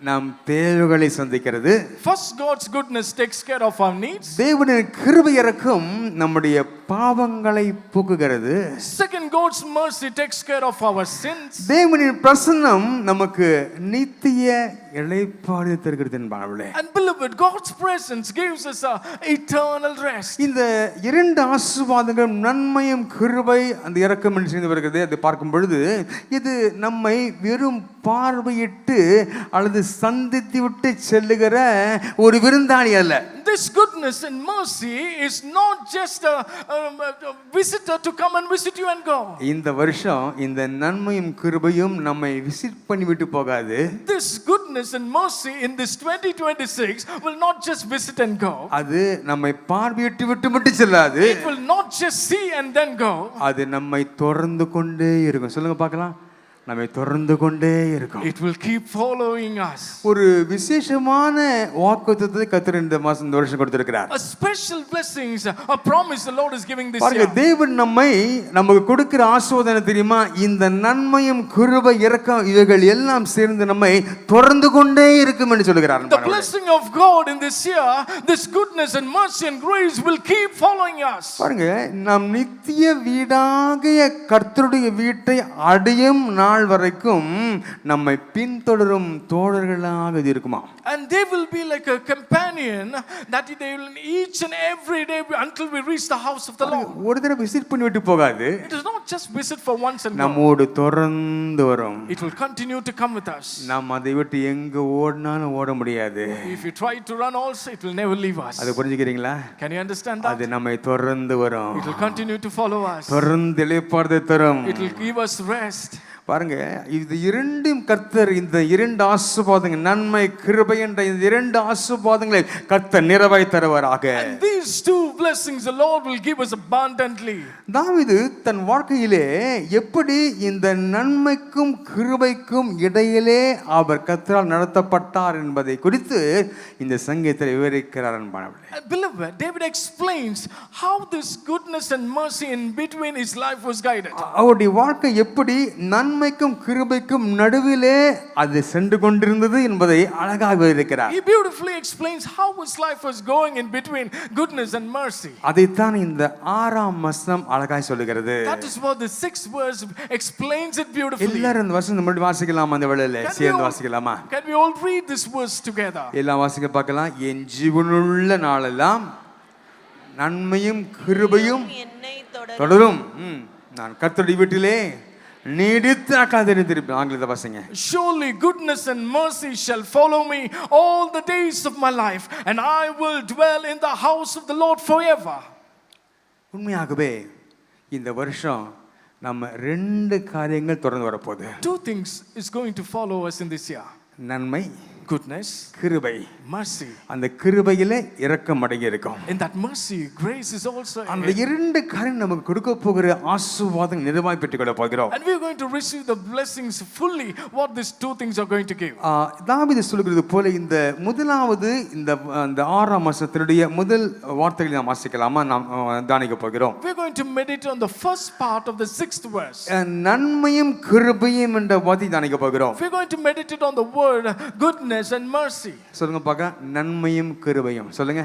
நம் தேவைகளை சந்திக்கிறது. First, God's goodness takes care of our needs. தேவனின் கிருபை இரக்கம் நம்முடைய பாவங்களை போக்குகிறது. Second, God's mercy takes care of our sins. தேவனின் பிரசன்னம் நமக்கு நித்திய இளைப்பாறு தருகிறது என்பார்களே. And beloved, God's presence gives us a eternal rest. இந்த இரண்டு ஆசீர்வாதங்களும் நன்மையும் கிருபை அந்த இரக்கம் என்று சேர்ந்து வருகிறது. அதை பார்க்கும் பொழுது இது நம்மை வெறும் பார்வையிட்டு அல்லது சந்தித்து விட்டு செல்லுகிற ஒரு விருந்தாளி அல்ல. This goodness and mercy is not just a visitor to come and visit you and go. இந்த வருஷம் இந்த நன்மையும் கிருபையும் நம்மை விசிட் பண்ணிவிட்டு போகாது. This goodness and mercy in this 2026 will not just visit and go. அது நம்மை பார்வையிட்டு விட்டு மட்டும் செல்லாது. It will not just see and then go. அது நம்மை தொடர்ந்து கொண்டே இருக்கும். சொல்லுங்க பார்க்கலாம். நம்மை தொடர்ந்து கொண்டே இருக்கும். It will keep following us. ஒரு விசேஷமான வாக்குத்தத்தத்தை கர்த்தர் இந்த வருஷம் கொடுத்திருக்கிறார். A special blessings, a promise the Lord is giving this பாருங்க, year. தேவன் நமக்கு கொடுக்கிற ஆசீர்வாதம் தெரியுமா? இந்த நன்மையும் கிருபை இரக்கம் இவைகள் எல்லாம் சேர்ந்து நம்மை தொடர்ந்து கொண்டே இருக்கும் என்று சொல்கிறார். The blessing of God in this year, this goodness and mercy and grace will keep following us. பாருங்க, நாம் நித்திய வீடாகிய கர்த்தருடைய வீட்டை அடையும் நாள் வரைக்கும் நம்மை பின்தொடரும் தோழர்களாக இருக்குமா? And they will be like a companion that they will each and every day until we reach the house of the Lord. ஒரு தடவை விசிட் பண்ணிவிட்டு போகாது. It is not just visit for once and go. நம்மோடு தொடர்ந்து வரும். It will continue to come with us. நாம் அதை விட்டு எங்க ஓடினாலும் ஓட முடியாது. If you try to run also, it will never leave us. அதை புரிஞ்சுக்கிறீங்களா? Can you understand that? அது நம்மை தொடர்ந்து வரும். It will continue to follow us. தொடர்ந்து இளைப்பாறுதலை தரும். It will give us rest. பாருங்க, இது இரண்டும் கர்த்தர் இந்த இரண்டு ஆசீர்வாதங்கள் நன்மை கிருபை என்ற இந்த இரண்டு ஆசீர்வாதங்களை கர்த்தர் நிறைவாய் தருவாராக. And these two blessings the Lord will give us abundantly. தாவீது தன் வாழ்க்கையிலே எப்படி இந்த நன்மைக்கும் கிருபைக்கும் இடையிலே அவர் கர்த்தரால் நடத்தப்பட்டார் என்பதை குறித்து இந்த சங்கீதத்தில் விவரிக்கிறார் என்பார்களே. Beloved, David explains how this goodness and mercy in between his life was guided. அவருடைய வாழ்க்கை எப்படி நன்மைக்கும் கிருபைக்கும் நடுவிலே அது சென்று கொண்டிருந்தது என்பதை அழகாக விவரிக்கிறார். He beautifully explains how his life was going in between goodness and mercy. அதைத்தான் இந்த 6ஆம் வசனம் அழகாய் சொல்லுகிறது. That is what the 6th verse explains it beautifully. எல்லாரும் இந்த வசனம் நம்ம வாசிக்கலாமா? அந்த வேளையில சேர்ந்து வாசிக்கலாமா? Can we all read this verse together? எல்லாம் வாசிக்க பார்க்கலாம். என் ஜீவனுள்ள நாளெல்லாம் நன்மையும் கிருபையும் என்னை தொடரும். நான் கர்த்தருடைய வீட்டிலே நீடித்து திருப்பி ஆங்கிலத்தை வாசிங்க. Surely goodness and mercy shall follow me all the days of my life, and I will dwell in the house of the Lord forever. உண்மையாகவே இந்த வருஷம் நம்ம 2 காரியங்கள் தொடர்ந்து வரப்போகுது. 2 things is going to follow us in this year. நன்மை, goodness, கிருபை. mercy. அந்த கிருபையிலே இரக்கம் அடங்கி இருக்கும். In that mercy, grace is also. அந்த 2 காரியம் நமக்கு கொடுக்க போகிற ஆசீர்வாதம் நிறைவாய் பெற்றுக்கொள்ள போகிறோம். And we are going to receive the blessings fully what these 2 things are going to give. தாவீது சொல்கிறது போல இந்த முதலாவது இந்த 6ஆம் வசனத்தினுடைய முதல் வார்த்தைகளை நாம் வாசிக்கலாமா? நாம் தியானிக்க போகிறோம். We are going to meditate on the first part of the 6th verse. நன்மையும் கிருபையும் என்ற வார்த்தையை தியானிக்க போகிறோம். We are going to meditate on the word goodness and mercy. சொல்லுங்க பார்க்க, நன்மையும் கிருபையும் சொல்லுங்க.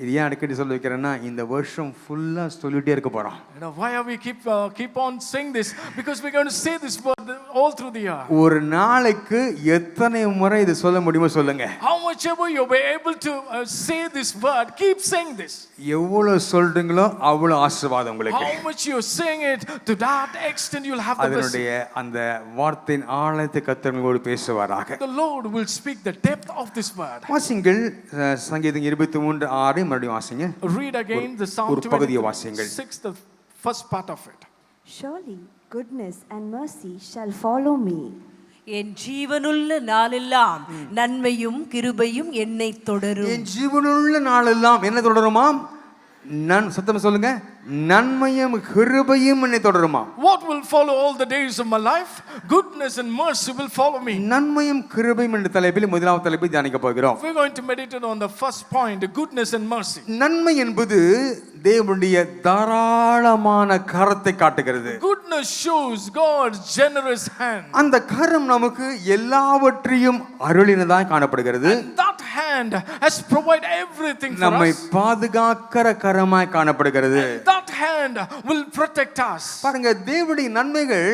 இது ஏன் அடிக்கடி சொல்ல வைக்கிறேன்னா இந்த வருஷம் ஃபுல்லா சொல்லிட்டே இருக்க போறோம். Why are we keep on saying this? Because we're going to say this word all through the year. ஒரு நாளைக்கு எத்தனை முறை இது சொல்ல முடியுமோ சொல்லுங்க. How much ever you be able to say this word, keep saying this. எவ்வளவு சொல்றீங்களோ அவ்வளவு ஆசீர்வாதம் உங்களுக்கு. How much you saying it, to that extent you'll have the blessing. அதனுடைய அந்த வார்த்தையின் ஆழத்தை கர்த்தர் உங்களோடு பேசுவாராக. The Lord will speak the depth of this word. வாசிங்கள் சங்கீதம் 23:6 மறுபடியும் வாசிங்க. Read again the Psalm 26, the first part of it. Surely goodness and mercy shall follow me. என் ஜீவனுள்ள நாளெல்லாம் நன்மையும் கிருபையும் என்னை தொடரும். என் ஜீவனுள்ள நாளெல்லாம் என்ன தொடருமாம்? சத்தமா சொல்லுங்க. நன்மையும் கிருபையும் என்னை தொடருமா? What will follow all the days of my life? Goodness and mercy will follow me. நன்மையும் கிருபையும் என்ற தலைப்பில் முதலாவது தலைப்பை தியானிக்க போகிறோம். We are going to meditate on the first point, goodness and mercy. நன்மை என்பது தேவனுடைய தாராளமான கரத்தை காட்டுகிறது. Goodness goodness shows God's generous hand. அந்த கரம் நமக்கு எல்லாவற்றையும் அருளினதாய் காணப்படுகிறது. That hand has provided everything for நம்மை us. பாதுகாக்கிற கரமாய் காணப்படுகிறது. That hand will protect us. பாருங்க, தேவனுடைய நன்மைகள்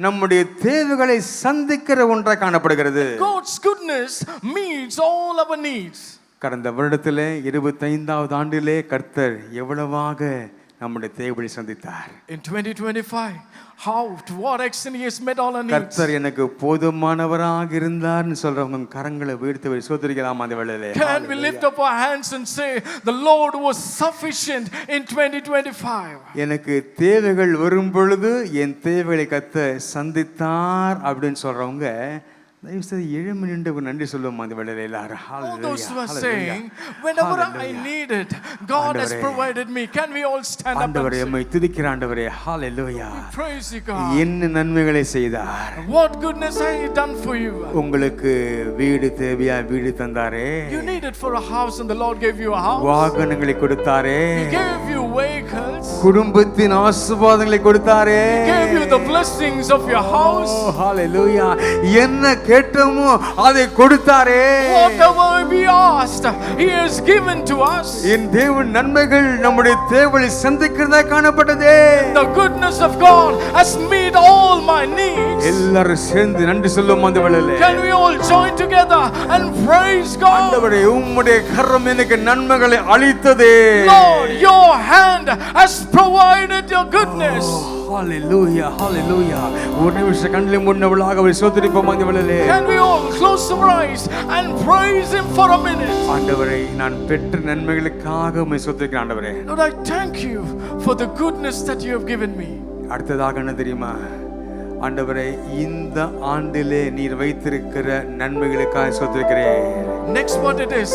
நம்முடைய தேவைகளை சந்திக்கிற ஒன்றாய் காணப்படுகிறது. God's goodness meets all our needs. கடந்த வருடத்திலே 25வது ஆண்டிலே கர்த்தர் எவ்வளவாக நம்முடைய தேவைகளை சந்தித்தார். In 2025, how, to what extent He has met all our needs. கர்த்தர் எனக்கு போதுமானவராக இருந்தார்னு சொல்றவங்க கரங்களை வீழ்த்தி சோதரிக்கலாம் அந்த வேளையிலே. Can we lift up our hands and say, the Lord was sufficient in 2025? எனக்கு தேவைகள் வரும் பொழுது என் தேவைகளை கர்த்தர் சந்தித்தார் அப்படின்னு சொல்றவங்க தயவு செய்து எழும்பி நின்று நன்றி சொல்லுவோம் அந்த வேளையில எல்லாரும். All those who are saying, whenever I need it, God has provided me. Can we all stand up and ஆண்டவரே, say, உம்மை துதிக்கிற ஆண்டவரே, ஹalleluya. praise you, God. என்ன நன்மைகளை செய்தார். What goodness has He done for you? உங்களுக்கு வீடு தேவையா, வீடு தந்தாரே. You needed for a house and the Lord gave you a house. வாகனங்களை கொடுத்தாரே. He gave you vehicles. குடும்பத்தின் ஆசீர்வாதங்களை கொடுத்தாரே. He gave you the blessings of your house. ஹalleluya. என்ன கேட்டோமோ அதை கொடுத்தாரே. Whatever we asked, He has given to us. என் தேவன் நன்மைகள் நம்முடைய தேவைகளை சந்திக்கிறதா காணப்பட்டதே. The goodness of God has met all my needs. எல்லாரும் சேர்ந்து நன்றி சொல்லுவோம் அந்த வேளையிலே. Can we all join together and praise God? ஆண்டவரே, உம்முடைய கரம் எனக்கு நன்மைகளை அளித்ததே. Lord, your hand has provided your goodness. ஹalleluya, ஹalleluya. ஒரு நிமிஷம் கண்களை மூடினவளாக அவரை ஸ்தோத்திரிப்போம் அந்த வேளையிலே. Can we all close our eyes and praise Him for a minute? ஆண்டவரே, நான் பெற்ற நன்மைகளுக்காக உம்மை ஸ்தோத்திரிக்கிறேன் ஆண்டவரே. Lord, I thank you for the goodness that you have given me. அடுத்ததாக என்ன தெரியுமா? ஆண்டவரே, இந்த ஆண்டிலே நீர் வைத்திருக்கிற நன்மைகளுக்காக ஸ்தோத்திரிக்கிறேன். Next what it is,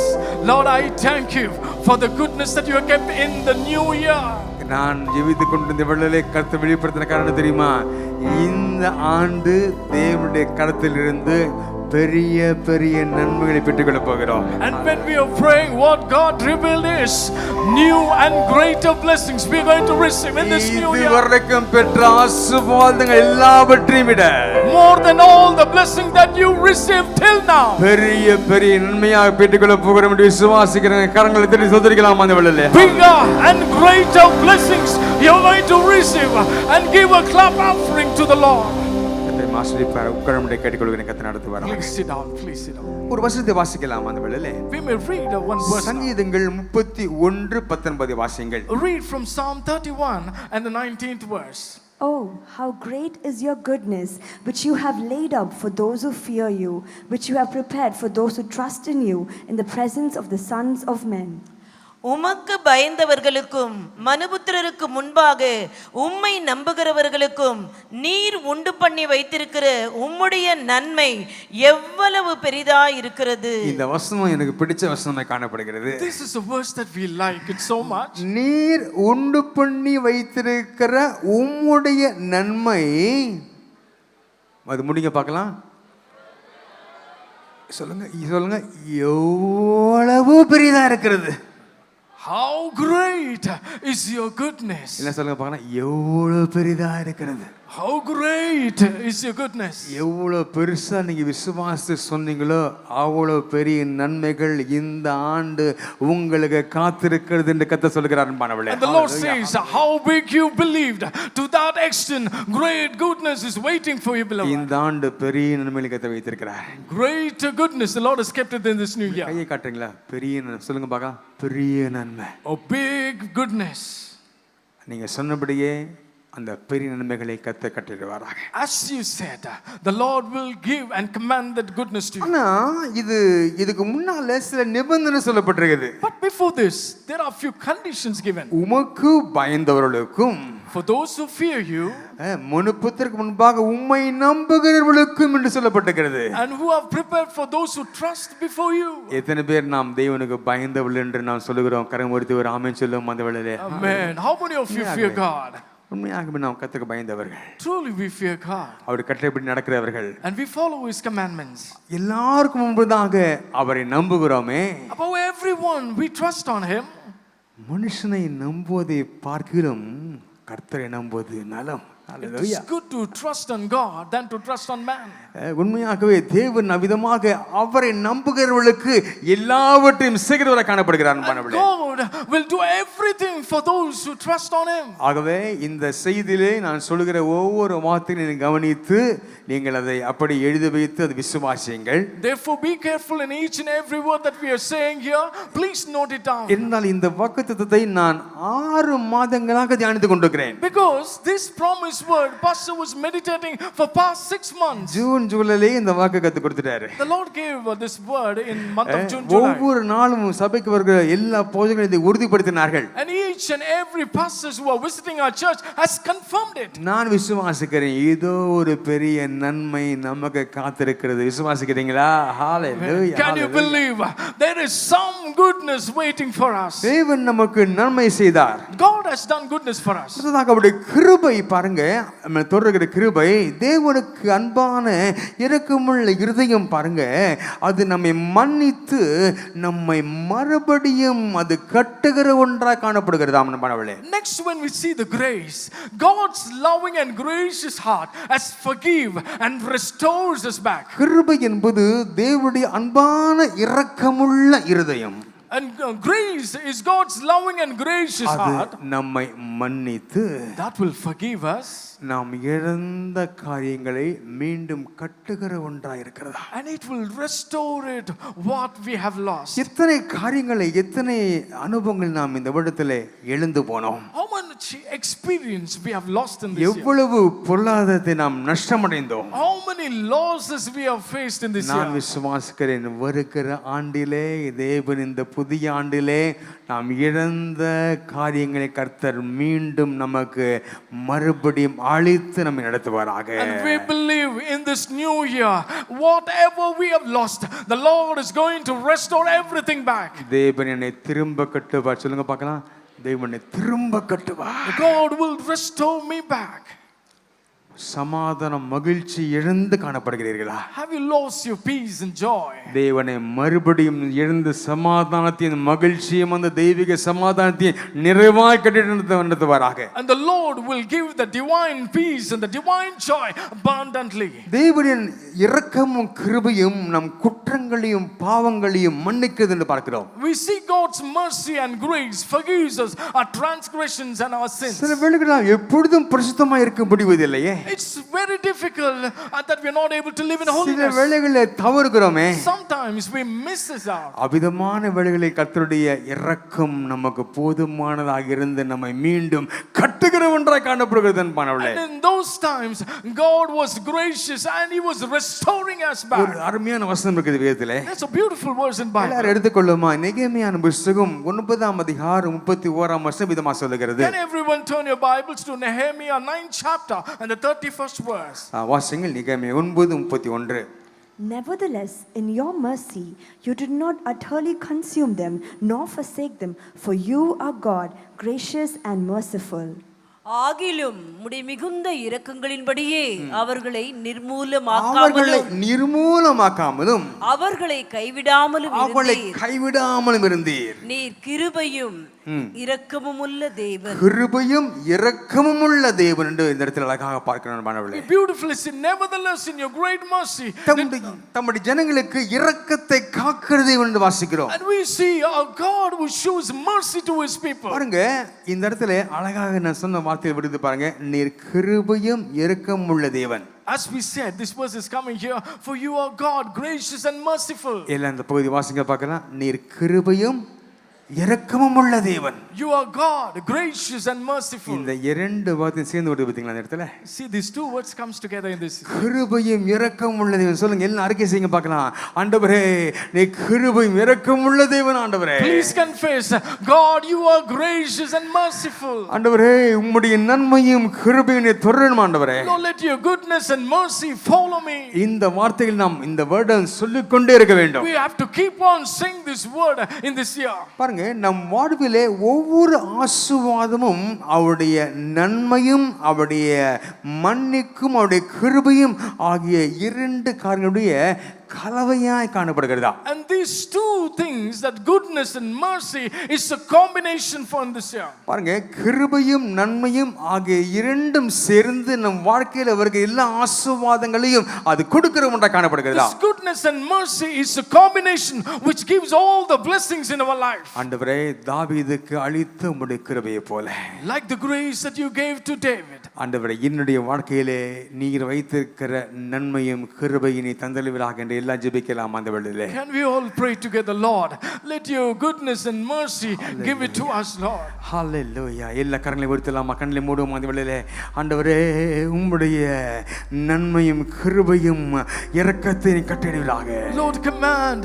Lord, I thank you for the goodness that you have kept in the new year. நான் ஜீவித்துக் கொண்டிருந்த வேளையிலே கர்த்தர் வெளிப்படுத்தின காரணம் தெரியுமா? இந்த ஆண்டு தேவனுடைய கரத்திலிருந்து பெரிய பெரிய நன்மைகளை பெற்றுக்கொள்ள போகிறோம். And when we are praying, what God revealed is new and greater blessings we are going to receive in this new year. இதுவரைக்கும் பெற்ற ஆசீர்வாதங்கள் எல்லாவற்றையும் விட More than all the blessing that you received till now. பெரிய பெரிய நன்மையாக பெற்றுக்கொள்ள போகிறோம் என்று விசுவாசிக்கிறேன். கரங்களை தட்டி ஸ்தோத்திரிக்கலாம் அந்த வேளையிலே. Bigger and greater blessings you are going to receive, and give a clap offering to the Lord. Master உட்கார்ந்து கேட்டுக்கொள்கிறேன். கர்த்தர் நடத்து வராங்க. Please sit down, please sit down. ஒரு வசனத்தை வாசிக்கலாம் அந்த வேளையிலே. We may read one verse. சங்கீதங்கள் 31:19 வாசியுங்கள். Read from Psalm 31 and the 19th verse. Oh, how great is your goodness, which you have laid up for those who fear you, which you have prepared for those who trust in you, in the presence of the sons of men. உமக்கு பயந்தவர்களுக்கும் மனுபுத்திரருக்கு முன்பாக உம்மை நம்புகிறவர்களுக்கும் நீர் உண்டு பண்ணி வைத்திருக்கிற உம்முடைய நன்மை எவ்வளவு பெரிதா இருக்கிறது. இந்த வசனம் எனக்கு பிடிச்ச வசனமாய் காணப்படுகிறது. This is a verse that we like it so much. நீர் உண்டு பண்ணி வைத்திருக்கிற உம்முடைய நன்மை, அது முடிங்க பார்க்கலாம். சொல்லுங்க சொல்லுங்க, எவ்வளவு பெரிதா இருக்கிறது. How great is your goodness. என்ன சொல்லுங்க பார்க்கலாம், எவ்வளவு பெரிதா இருக்கிறது. How great is your goodness. எவ்வளவு பெருசா நீங்க விசுவாசி சொன்னீங்களோ அவ்வளவு பெரிய நன்மைகள் இந்த ஆண்டு உங்களுக்கு காத்திருக்கிறது என்று கர்த்தர் சொல்கிறார் அன்பானவர்களே. And the Lord says, how big you believed, to that extent great goodness is waiting for you, beloved. இந்த ஆண்டு பெரிய நன்மைகளை கர்த்தர் வைத்திருக்கிறார். Great goodness the Lord has kept it in this new year. கையை காட்டுறீங்களா? பெரிய சொல்லுங்க பார்க்கலாம், பெரிய நன்மை. A big goodness. நீங்க சொன்னபடியே அந்த பெரிய நன்மைகளை கர்த்தர் கட்டளையிடுவாராக. As you said, the Lord will give and command that goodness to you. ஆனா இதுக்கு முன்னால சில நிபந்தனை சொல்லப்பட்டிருக்குது. But before this, there are few conditions given. உமக்கு பயந்தவர்களுக்கும், for those who fear you, மனுபுத்திரருக்கு முன்பாக உம்மை நம்புகிறவர்களுக்கும் என்று சொல்லப்பட்டிருக்கிறது. and who have prepared for those who trust before you. எத்தனை பேர் நாம் தேவனுக்கு பயந்தவர்கள் என்று நாம் சொல்லுகிறோம்? கரம் உயர்த்தி ஒரு ஆமென் சொல்லுவோம் அந்த வேளையிலே. Amen. How many of you fear God? உண்மையாகவே நாம் கர்த்தருக்கு பயந்தவர்கள். Truly we fear God. அவர் கட்டளைப்படி நடக்கிறவர்கள். And we follow His commandments. எல்லாருக்கும் முன்பதாக அவரை நம்புகிறோமே. Above everyone we trust on Him. மனுஷனை நம்புவதை பார்க்கிறோம், கர்த்தரை நம்புவது நலம். Hallelujah. It's good to trust on God than to trust on man. உண்மையாகவே தேவன் அவ்விதமாக அவரை நம்புகிறவர்களுக்கு எல்லாவற்றையும் செய்கிறவராக காணப்படுகிறார் And அன்பானவர்களே. God will do everything for those who trust on Him. ஆகவே இந்த செய்தியிலே நான் சொல்லுகிற ஒவ்வொரு வார்த்தையும் நீங்கள் கவனித்து நீங்கள் அதை அப்படி எழுதி வைத்து அது விசுவாசியுங்கள். Therefore, be careful in each and every word that we are saying here. Please note it down. என்றால் இந்த வாக்குத்தத்தத்தை நான் 6 மாதங்களாக தியானித்துக் கொண்டிருக்கிறேன். Because this promised word, Pastor was meditating for past 6 months. June ஜூலையிலே இந்த வாக்கு கத்து கொடுத்துட்டாரு. The Lord gave this word in month of June, July. ஒவ்வொரு நாளும் சபைக்கு வருகிற எல்லா போதகர்களும் இதை உறுதிப்படுத்தினார்கள். And each and every pastors who are visiting our church has confirmed it. நான் விசுவாசிக்கிறேன் ஏதோ ஒரு பெரிய நன்மை நமக்கு காத்திருக்கிறது. விசுவாசிக்கிறீங்களா? ஹalleluya. Can you believe there is some goodness waiting for us? தேவன் நமக்கு நன்மை செய்தார். God has done goodness for us. அடுத்ததாக அவருடைய கிருபை பாருங்க, நம்ம தொடர்கிற கிருபை, தேவனுக்கு அன்பான இரக்கமுள்ள இருதயம் பாருங்க, அது நம்மை மன்னித்து நம்மை மறுபடியும் அது கட்டுகிற ஒன்றாக காணப்படுகிறது. ஆமென். Next, when we see the grace, God's loving and gracious heart has forgive and restores us back. கிருபை என்பது தேவனுடைய அன்பான இரக்கமுள்ள இருதயம். And grace is God's loving and gracious heart அது நம்மை மன்னித்து that will forgive us. நாம் இழந்த காரியங்களை மீண்டும் கட்டுகிற ஒன்றாக இருக்கிறதா. And it will restore it what we have lost. எத்தனை காரியங்களை, எத்தனை அனுபவங்கள் நாம் இந்த வருடத்திலே எழுந்து போனோம். How much experience we have lost in this year. எவ்வளவு பொருளாதாரத்தை நாம் நஷ்டமடைந்தோம். How many losses we have faced in this year. நான் விசுவாசிக்கிறேன் வருகிற ஆண்டிலே, தேவன் இந்த புதிய ஆண்டிலே நாம் இழந்த காரியங்களை கர்த்தர் மீண்டும் நமக்கு மறுபடியும் அழித்து நம்மை நடத்துவாராக. And we believe in this new year, whatever we have lost, the Lord is going to restore everything back. தேவன் என்னை திரும்ப கட்டுவார். சொல்லுங்க பார்க்கலாம். தேவன் என்னை திரும்ப கட்டுவார். God will restore me back. சமாதானம், மகிழ்ச்சி இழந்து காணப்படுகிறீர்களா? Have you lost your peace and joy? தேவனை மறுபடியும் இழந்து சமாதானத்தையும் மகிழ்ச்சியும் அந்த தெய்வீக சமாதானத்தையும் நிறைவாய் கட்டிட்டு நடத்துவாராக. And the Lord will give the divine peace and the divine joy abundantly. தேவனின் இரக்கமும் கிருபையும் நம் குற்றங்களையும் பாவங்களையும் மன்னிக்கிறது என்று பார்க்கிறோம். We see God's mercy and grace forgives us our transgressions and our sins. சில வேளைகளில் எப்பொழுதும் பரிசுத்தமாக இருக்க முடிவதில்லையே. It's very difficult that we are not able to live in சில holiness. வேளைகளில் தவறுகிறோமே. Sometimes we miss this out. அபிதமான வேளைகளில் கர்த்தருடைய இரக்கம் நமக்கு போதுமானதாக இருந்து நம்மை மீண்டும் கட்டுகிற ஒன்றாய் காணப்படுகிறது என்பானவளே. And in those times God was gracious and He was restoring us ஒரு back. அருமையான வசனம் இருக்குது வேதத்திலே. That's a beautiful verse in Bible. எல்லாரும் எடுத்துக்கொள்ளுமா. நெகேமியா புத்தகம் 9ஆம் அதிகாரம் 31ஆம் வசனம் விதமாக சொல்லுகிறது. Can everyone turn your Bibles to Nehemiah 9th chapter and the 31st verse? வாசிங்கள். நெகேமியா 9:31. Nevertheless, in your mercy, you did not utterly consume them, nor forsake them, for you are God, gracious and merciful. ஆகிலும் உம்முடைய மிகுந்த இரக்கங்களின்படியே அவர்களை அவர்களை நிர்மூலமாக்காமலும் அவர்களை கைவிடாமலும் அவளை இருந்தீர். கைவிடாமலும் இருந்தீர். நீர் கிருபையும் இரக்கமும் உள்ள தேவன். கிருபையும் இரக்கமும் உள்ள தேவன் என்று இந்த இடத்தில் அழகாக பார்க்கிறோம் மாணவர்களே. Beautifully said, nevertheless in your great mercy. தம்முடைய ஜனங்களுக்கு இரக்கத்தை காக்கிற தேவன் என்று வாசிக்கிறோம். And we see our God who shows mercy to His people. பாருங்க, இந்த இடத்துல அழகாக நான் சொன்ன வார்த்தையை விடுத்து பாருங்க. நீர் கிருபையும் இரக்கமும் உள்ள தேவன். As we said, this verse is coming here, for you are God, gracious and merciful. எல்லாம் இந்த பகுதி வாசிங்க பார்க்கலாம். நீர் கிருபையும் இரக்கமும் உள்ள தேவன். You are God, gracious and merciful. இந்த இரண்டு வார்த்தையும் சேர்ந்து வருது பாத்தீங்களா இந்த இடத்துல? See, these two words comes together in this. கிருபையும் இரக்கமும் உள்ள தேவன். சொல்லுங்க, எல்லாம் அறிக்கை செய்யுங்க பார்க்கலாம். ஆண்டவரே, நீ கிருபையும் இரக்கமும் உள்ள தேவன். ஆண்டவரே, Please confess, God, you are gracious and merciful. ஆண்டவரே, உம்முடைய நன்மையும் கிருபையும் நீ தொடரணும். ஆண்டவரே, Lord, let your goodness and mercy follow me. இந்த வார்த்தைகள் நாம் இந்த வேர்டன் சொல்லிக்கொண்டே இருக்க வேண்டும். We have to keep on saying this word in this year. பாருங்க, நம் வாழ்விலே ஒவ்வொரு ஆசீர்வாதமும் அவருடைய நன்மையும் அவருடைய மன்னிக்கும் அவருடைய கிருபையும் ஆகிய இரண்டு காரியங்களுடைய கலவையாய் காணப்படுகிறதா? And these two things, that goodness and mercy, is a combination for this year. பாருங்க, கிருபையும் நன்மையும் ஆகிய இரண்டும் சேர்ந்து நம் வாழ்க்கையில வருகிற எல்லா ஆசீர்வாதங்களையும் அது கொடுக்கிறோம் என்ற காணப்படுகிறதா? This goodness and mercy is a combination which gives all the blessings in our life. ஆண்டவரே, தாவீதுக்கு அளித்த உம்முடைய கிருபையை போல, Like the grace that you gave to David. ஆண்டவரே, என்னுடைய வாழ்க்கையிலே நீர் வைத்திருக்கிற நன்மையும் கிருபையும் நீ தந்தளிவீராக என்று எல்லாம் ஜெபிக்கலாம். அந்த வேளையிலே Can we all pray together, Lord? Let your goodness and mercy give it to us, Lord. ஹல்லேலூயா. எல்லா கரங்களை உயர்த்தலாமா? கண்களை மூடுவோம். அந்த வேளையிலே ஆண்டவரே, உம்முடைய நன்மையும் கிருபையும் இரக்கத்தை கட்டளையிடுவீராக. Lord, command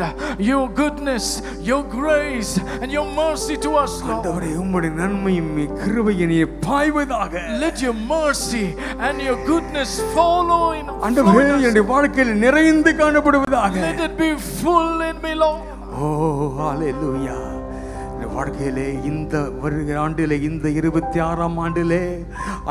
your goodness, your grace and your mercy to us, Lord. ஆண்டவரே, உம்முடைய நன்மையும் கிருபையும் நீ பாய்வதாக. Let your mercy and your goodness follow in ஆண்டவரே, என்னுடைய வாழ்க்கையில் நிறைந்து காணப்படுவதாக. Let it be full in me, Lord. ஓ ஹல்லேலூயா. இந்த வாழ்க்கையிலே இந்த வருகிற ஆண்டிலே, இந்த 26ஆம் ஆண்டிலே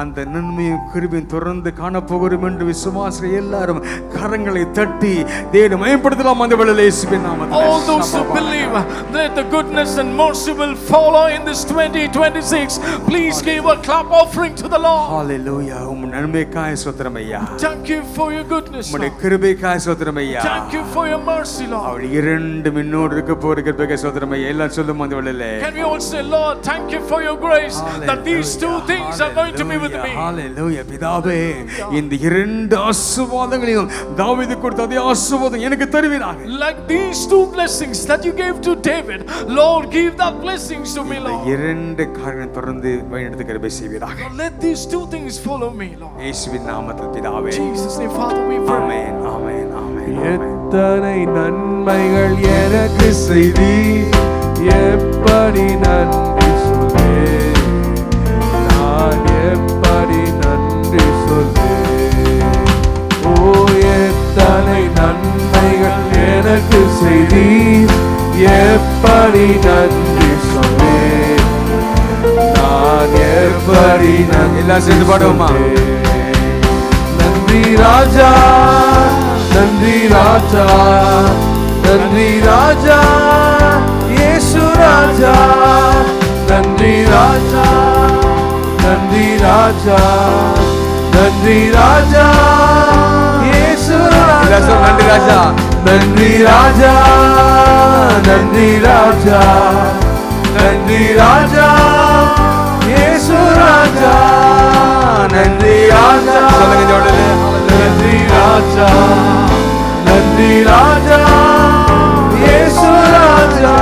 அந்த நன்மையும் கிருபையும் தொடர்ந்து காணப்போகிறோம் என்று விசுவாசிகள் எல்லாரும் கரங்களை தட்டி தேவனை மகிமைப்படுத்தலாம். அந்த வேளையிலே இயேசுவின் நாமத்திலே All those who believe that the goodness and mercy will follow in this 2026, please give a clap offering to the Lord. ஹல்லேலூயா. உம் நன்மைக்காய் ஸ்தோத்திரம் ஐயா. Thank you for your goodness, உம்முடைய Lord. கிருபைக்காய் ஸ்தோத்திரம் ஐயா. Thank you for your mercy, Lord. அவள் இரண்டு மின்னோடு இருக்க போற கிருபைக்காய் ஸ்தோத்திரம் ஐயா. எல்லாம் சொல்லும் அந்த வேளையிலே. Can we all say, Lord, thank you for your grace, that these two things are going to be with me. ஹல்லேலூயா. பிதாவே, இந்த இரண்டு ஆசீர்வாதங்களையும் தாவீது கொடுத்த அதே ஆசீர்வாதம் எனக்கு தருவீராக. Like these two blessings that you gave to David, Lord, give that blessings to me, Lord. இரண்டு காரியங்களை தொடர்ந்து வழிநடத்த கிருபை செய்வீராக. Lord, let these two things follow me, Lord. இயேசுவின் நாமத்தில் பிதாவே. Jesus' name, Father, we pray. ஆமென், ஆமென், ஆமென். எத்தனை நன்மைகள் எனக்கு செய்தி, எப்படி நன்றி சொல்வேன், நான் எப்படி நன்றி சொல்வேன். ஓ, எத்தனை நன்மைகள் எனக்கு செய்தி, எப்படி நன்றி சொல்வேன், நான் எப்படி நன்றி எல்லாம் சேர்ந்து பாடுவோமா? சொல்வேன். நன்றி ராஜா, நன்றி ராஜா, நன்றி ராஜா, இயேசு ராஜா, நன்றி ராஜா, நன்றி ராஜா, நன்றி ராஜா, இயேசு ராஜா, நன்றி ராஜா, நன்றி ராஜா, நன்றி ராஜா, நன்றி ராஜா, இயேசு ராஜா, நன்றி ராஜா, சொல்லுங்க ஜோடிலே. நன்றி ராஜா, நன்றி ராஜா, இயேசு ராஜா.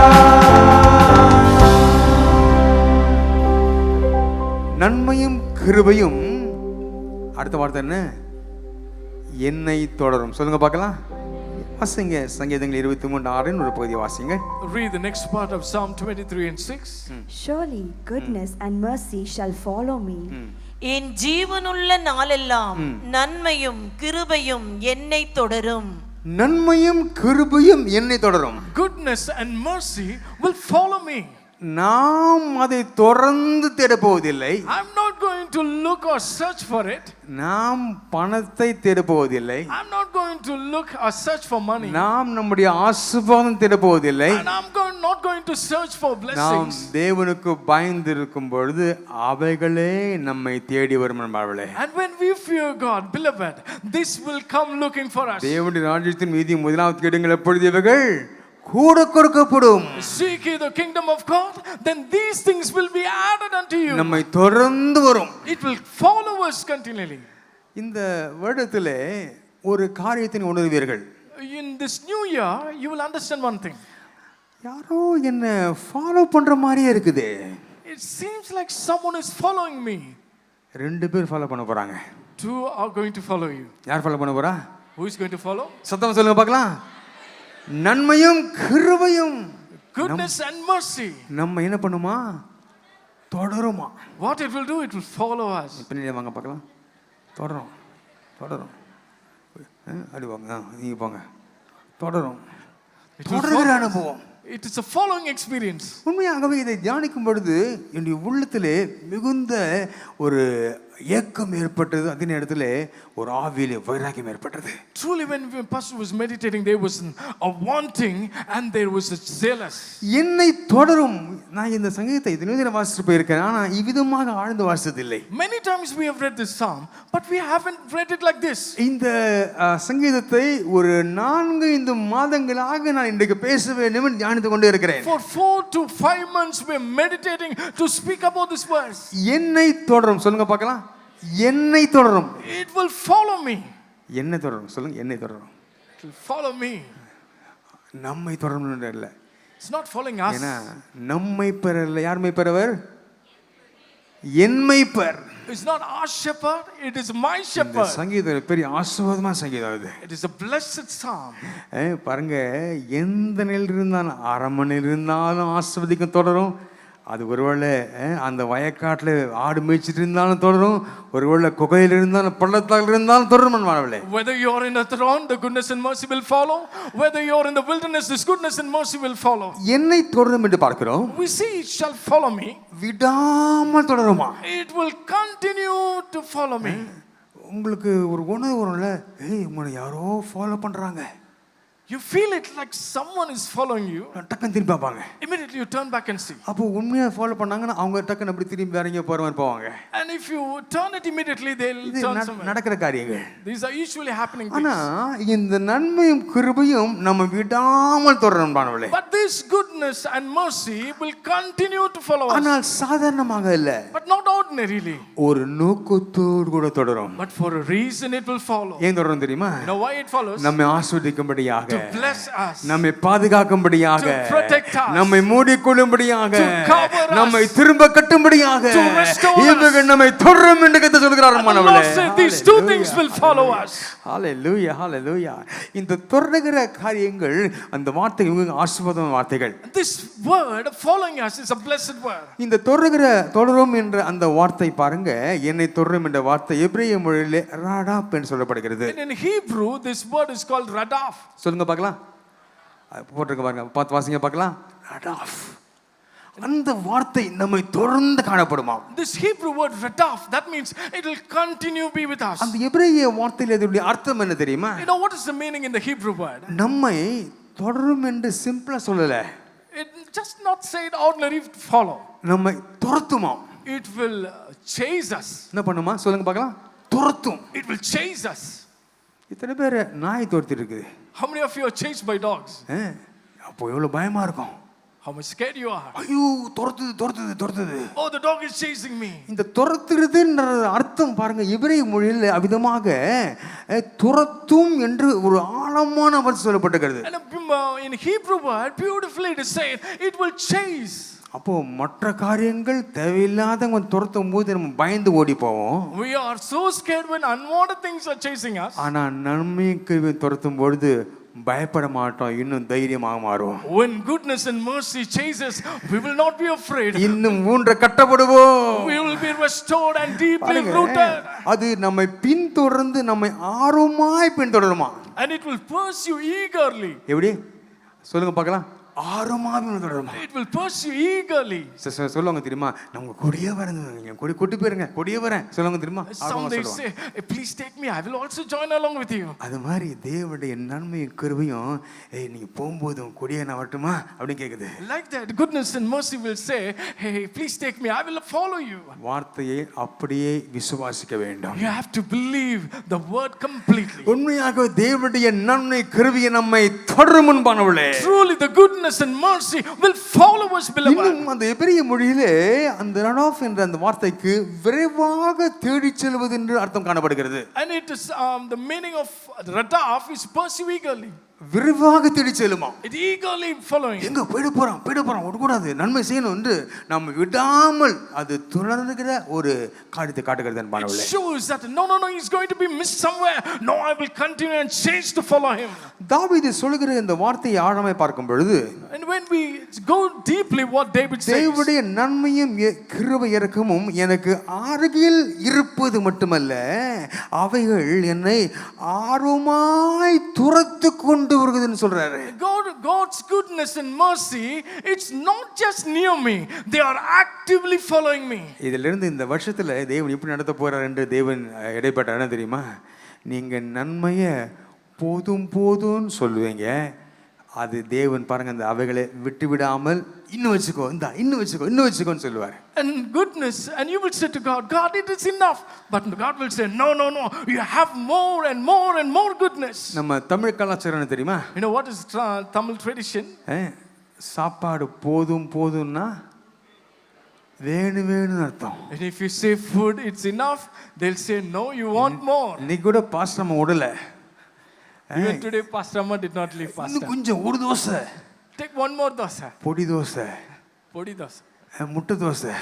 நன்மையும் கிருபையும், அடுத்த வார்த்தை என்ன? என்னை தொடரும். சொல்லுங்க பார்க்கலாம். வாசிங்க சங்கீதங்கள் 23:6 ஒரு பகுதியை வாசிங்க. Read the next part of Psalm 23 and 6. Surely goodness and mercy shall follow me. என் ஜீவனுள்ள நாளெல்லாம் நன்மையும் கிருபையும் என்னை தொடரும். நன்மையும் கிருபையும் என்னை தொடரும். Goodness and mercy will follow me. நாம் அதை தொடர்ந்து தேடப் போவதில்லை. I'm not going to look or search for it. நாம் பணத்தை தேடப் போவதில்லை. I'm not going to look or search for money. நாம் நம்முடைய ஆசீர்வாதம் தேடப் போவதில்லை. And I'm not going to search for நாம் blessings. தேவனுக்கு பயந்து இருக்கும் பொழுது அவைகளே நம்மை தேடி வரும் என்பார்களே. And when we fear God, beloved, this will come looking for us. தேவனுடைய ராஜ்யத்தின் மீதி முதலாவது கேடுங்கள் எப்பொழுது இவைகள் கூட கொடுக்கப்படும். Seek ye the kingdom of God, then these things will be added unto you. நம்மை தொடர்ந்து வரும். It will follow us continually. இந்த வருடத்திலே ஒரு காரியத்தை உணர்வீர்கள். In this new year, you will understand one thing. யாரோ என்ன ஃபாலோ பண்ற மாதிரியே இருக்குது. It seems like someone is following me. ரெண்டு பேர் ஃபாலோ பண்ண போறாங்க. Two are going to follow you. யார் ஃபாலோ பண்ண போறா? Who is going to follow? சத்தமா சொல்லுங்க பார்க்கலாம். நன்மையும் கிருபையும், Goodness and mercy. நம்ம என்ன பண்ணுமா? தொடருமா. What it will do, it will follow us. பின்னாடி வாங்க பார்க்கலாம். தொடரும், தொடரும். அப்படி வாங்க, நீங்க போங்க. தொடரும். தொடர்கிற அனுபவம். It is a following experience. உண்மையாகவே இதை தியானிக்கும் பொழுது என்னுடைய உள்ளத்திலே மிகுந்த ஒரு ஏக்கம் ஏற்பட்டது. அதே நேரத்தில் ஒரு ஆவியிலே வைராக்கியம் ஏற்பட்டது. Truly, when pastor was meditating, there was a wanting and there was a zealous. என்னை தொடரும். நான் இந்த சங்கீதத்தை இதனை வாசித்து போயிருக்கேன், ஆனால் இவ்விதமாக ஆழ்ந்து வாசித்ததில்லை. Many times we have read this psalm, but we haven't read it like this. இந்த சங்கீதத்தை ஒரு 4-5 மாதங்களாக நான் இன்றைக்கு பேச வேண்டும் என்று தியானித்துக் கொண்டே இருக்கிறேன். For 4 to 5 months we are meditating to speak about this verse. என்னை தொடரும். சொல்லுங்க பார்க்கலாம். என்னை தொடரும். It will follow me. என்னை தொடரும். சொல்லுங்க. என்னை தொடரும். It will follow me. நம்மை தொடரும் இல்லை. It's not following us. ஏன்னா நம்மை பெறல. யார் மெய்ப்பெறவர்? என் மெய்ப்பர். It's not our shepherd, it is my இந்த shepherd. சங்கீதம் பெரிய ஆசீர்வாதமான சங்கீதம் இது. It is a blessed psalm. பாருங்க, எந்த நிலையில் இருந்தாலும், அரண்மனையில் இருந்தாலும் ஆசீர்வதிக்கும் தொடரும். அது ஒருவேளை அந்த வயக்காட்டில் ஆடு மேய்ச்சிட்டு இருந்தாலும் தொடரும், ஒருவேளை குகையில் இருந்தாலும் பள்ளத்தாக்கில் இருந்தாலும் தொடரும். Whether you are in the throne, the goodness and mercy will follow. Whether you are in the wilderness, this goodness and mercy will follow. என்னை தொடரும் என்று பார்க்கிறோம். We see it shall follow me. விடாமல் தொடருமா? It will continue to follow me. உங்களுக்கு ஒரு உணர்வு வரும்ல, உங்களை யாரோ ஃபாலோ பண்றாங்க. You feel it like someone is following you. டக்குன்னு திரும்பி பார்ப்பாங்க. Immediately you turn back and see. அப்போ உண்மையா ஃபாலோ பண்ணாங்கன்னா அவங்க டக்குன்னு அப்படி திரும்பி வேற எங்கேயோ போற மாதிரி போவாங்க. And if you turn it immediately, they'll turn somewhere. நடக்கிற காரியங்கள். These are usually happening ஆனா things. இந்த நன்மையும் கிருபையும் நம்ம விடாமல் தொடரணும் பானவளே. But this goodness and mercy will continue to follow us. ஆனால் சாதாரணமாக இல்ல. But not ordinarily. ஒரு நோக்கத்தோடு கூட தொடரும். But for a reason it will follow. ஏன் தொடரும் தெரியுமா? You know why it follows? நம்மை ஆசீர்வதிக்கும்படியாக, To bless us, நம்மை பாதுகாக்கும்படியாக, to protect us, நம்மை மூடிக்கொள்ளும்படியாக, to cover us, நம்மை திரும்ப கட்டும்படியாக, to restore us. இவர்கள் நம்மை தொடரும் என்று கர்த்தர் சொல்கிறார். And the Lord said these two things will follow us. ஹalleluya, ஹalleluya. இந்த தொடருகிற காரியங்கள், அந்த வார்த்தைகள் ஆசீர்வாதமான வார்த்தைகள். This word following us is a blessed word. இந்த தொடரும் என்ற அந்த வார்த்தை பாருங்க, என்னை தொடரும் என்ற வார்த்தை எபிரேய மொழியிலே ராடாப் என்று சொல்லப்படுகிறது. And in Hebrew this word is called radaf. சொல்லுங்க பார்க்கலாம். போட்டுருக்க பாருங்க, பார்த்து வாசிங்க பார்க்கலாம். ராடாப். அந்த வார்த்தை நம்மை தொடர்ந்து காணப்படுமா? This Hebrew word radaf, that means it will continue be with us. அந்த எபிரேய வார்த்தையில இதோட அர்த்தம் என்ன தெரியுமா? You know what is the meaning in the Hebrew word? நம்மை தொடரும் என்று சிம்பிளா சொல்லல. It just not say it ordinary follow. நம்மை துரத்துமா? It will chase us. என்ன பண்ணுமா? சொல்லுங்க பார்க்கலாம். துரத்தும். It will chase us. இத்தனை பேர் நாய் துரத்தி இருக்குது. How many of you are chased by dogs? அப்போ எவ்வளவு பயமா இருக்கும். How much scared you are. ஐயோ, துரத்துது. Oh, the dog is chasing me. இந்த துரத்துறதுன்ற அர்த்தம் பாருங்க, எபிரேய மொழியில் அவ்விதமாக துரத்தும் என்று ஒரு ஆழமான அர்த்தம் சொல்லப்பட்டிருக்கிறது. And in Hebrew word beautifully it is said it will chase. அப்போ மற்ற காரியங்கள் தேவையில்லாதவங்க துரத்தும் போது நம்ம பயந்து ஓடி போவோம். We are so scared when unwanted things are chasing us. ஆனா நன்மைக்கு துரத்தும் பொழுது பயப்பட மாட்டோம், இன்னும் தைரியமாக மாறுவோம். When goodness and mercy chases, we will not be afraid. இன்னும் ஊன்ற கட்டப்படுவோம். We will be restored and deeply rooted. அது நம்மை பின்தொடர்ந்து நம்மை ஆர்வமாய் பின்தொடருமா? And it will pursue eagerly. எப்படி? சொல்லுங்க பார்க்கலாம். ஆர்வமாக பின்தொடருமா? It will pursue eagerly. சொல்லுவாங்க தெரியுமா? நம்ம கொடியே வரேன், கொட்டி போயிருங்க, கொடியே வரேன் சொல்லுவாங்க தெரியுமா? Some they say, please take me, I will also join along with you. அது மாதிரி தேவனுடைய நன்மையும் கிருபையும், நீங்க போகும்போது கொடியே நான் வரட்டுமா அப்படின்னு கேக்குது. Like that goodness and mercy will say, hey, please take me, I will follow you. வார்த்தையை அப்படியே விசுவாசிக்க வேண்டும். You have to believe the word completely. உண்மையாக தேவனுடைய நன்மை கிருபையை நம்மை தொடரும் முன்பானவளே. Truly the goodness and mercy will follow us, beloved. இன்னும் அந்த எபிரேய மொழியிலே அந்த ரடாஃப் என்ற அந்த வார்த்தைக்கு விரைவாக தேடி செல்வது என்று அர்த்தம் காணப்படுகிறது. And it is the meaning of radaf is pursue eagerly. விரைவாக தேடி செல்லுமா? It eagerly following. எங்க போயிட போறோம் விடக்கூடாது, நன்மை செய்யணும் என்று நம்ம விடாமல் அது தொடர்ந்துகிற ஒரு காரியத்தை காட்டுகிறது என்பானவளே. It shows that no he's going to be missed somewhere. No, I will continue and chase to follow him. தாவீது சொல்லுகிற இந்த வார்த்தையை ஆழமாய் பார்க்கும் பொழுது, And when we go deeply what David says, தேவனுடைய நன்மையும் கிருபை இரக்கமும் எனக்கு அருகில் இருப்பது மட்டுமல்ல, அவைகள் என்னை ஆர்வமாய் துரத்து கொண்டு கொண்டு வருகிறதுன்னு சொல்றாரு. God's goodness and mercy, it's not just near me, they are actively following me. இதிலிருந்து இந்த வருஷத்துல தேவன் எப்படி நடத்த போறார் என்று தேவன் இடைப்பட்ட இடம் தெரியுமா? நீங்க நன்மையை போதும் போதும்னு சொல்லுவீங்க, அது தேவன் பாருங்க அந்த அவைகளை விட்டு விடாமல் இன்னும் வச்சுக்கோ, இந்த இன்னும் வச்சுக்கோ, இன்னும் வச்சுக்கோன்னு சொல்லுவார். And goodness, and you will say to God, God, it is enough. But God will say, no, no, no, you have more and more and more goodness. நம்ம தமிழ் கலாச்சாரம் தெரியுமா? You know what is Tamil tradition? சாப்பாடு போதும் போதும்னா வேணும் வேணும்னு அர்த்தம். And if you say food it's enough, they'll say no, you want more. இன்னைக்கு கூட பாஸ்டர் உடல. Even today Pastor Amma did not leave pastor. இன்னும் கொஞ்சம் ஒரு dosa. Take one more dosa. பொடி தோசை. Podi dosa. முட்டை dosa.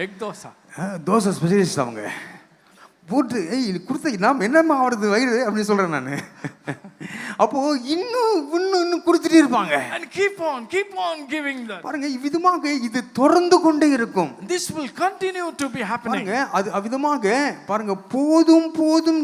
Egg dosa. Dosa specialist அவங்க. போட்டு இது கொடுத்த நாம் என்னம்மா ஆகிறது வயிறு அப்படின்னு சொல்கிறேன் நான். அப்போ இன்னும் கொடுத்துட்டே இருப்பாங்க. And keep on giving that. பாருங்க இவ்விதமாக இது தொடர்ந்து கொண்டே இருக்கும். This will continue to be happening. பாருங்க அது அவ்விதமாக பாருங்க போதும் போதும்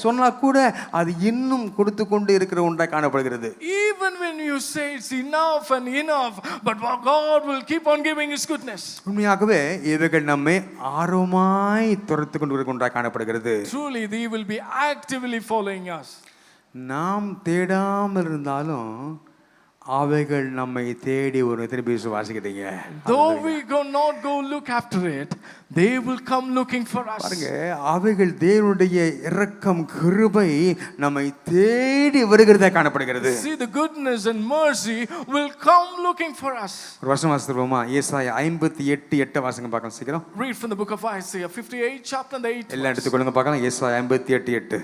சொன்னா கூட அது இன்னும் கொடுத்து கொண்டே இருக்கிற ஒன்றாய் காணப்படுகிறது. Even when you say it's enough and enough, but God will keep on giving his goodness. உண்மையாகவே இவைகள் நம்மை ஆர்வமாய் துரத்து கொண்டு ஒன்றாய் காணப்படுகிறது. Truly they will be actively following us. நாம் தேடாமல் இருந்தாலும் அவைகள் நம்மை தேடி ஒரு திருப்பி வாசிக்கிறீங்க. Though we not go look after it, they will come looking for us. பாருங்க அவைகள் தேவனுடைய இரக்கம் கிருபை நம்மை தேடி வருகிறதா காணப்படுகிறது. See, the goodness and mercy will come looking for us. ஒரு வசனம் வாசிப்போமா? ஏசாயா 58:8 வாசிங்க பார்க்கலாம் சீக்கிரம். Read from the book of Isaiah 58 chapter and 8. எல்லாம் எடுத்துக்கொள்ளுங்க பார்க்கலாம். ஏசாயா 58:8.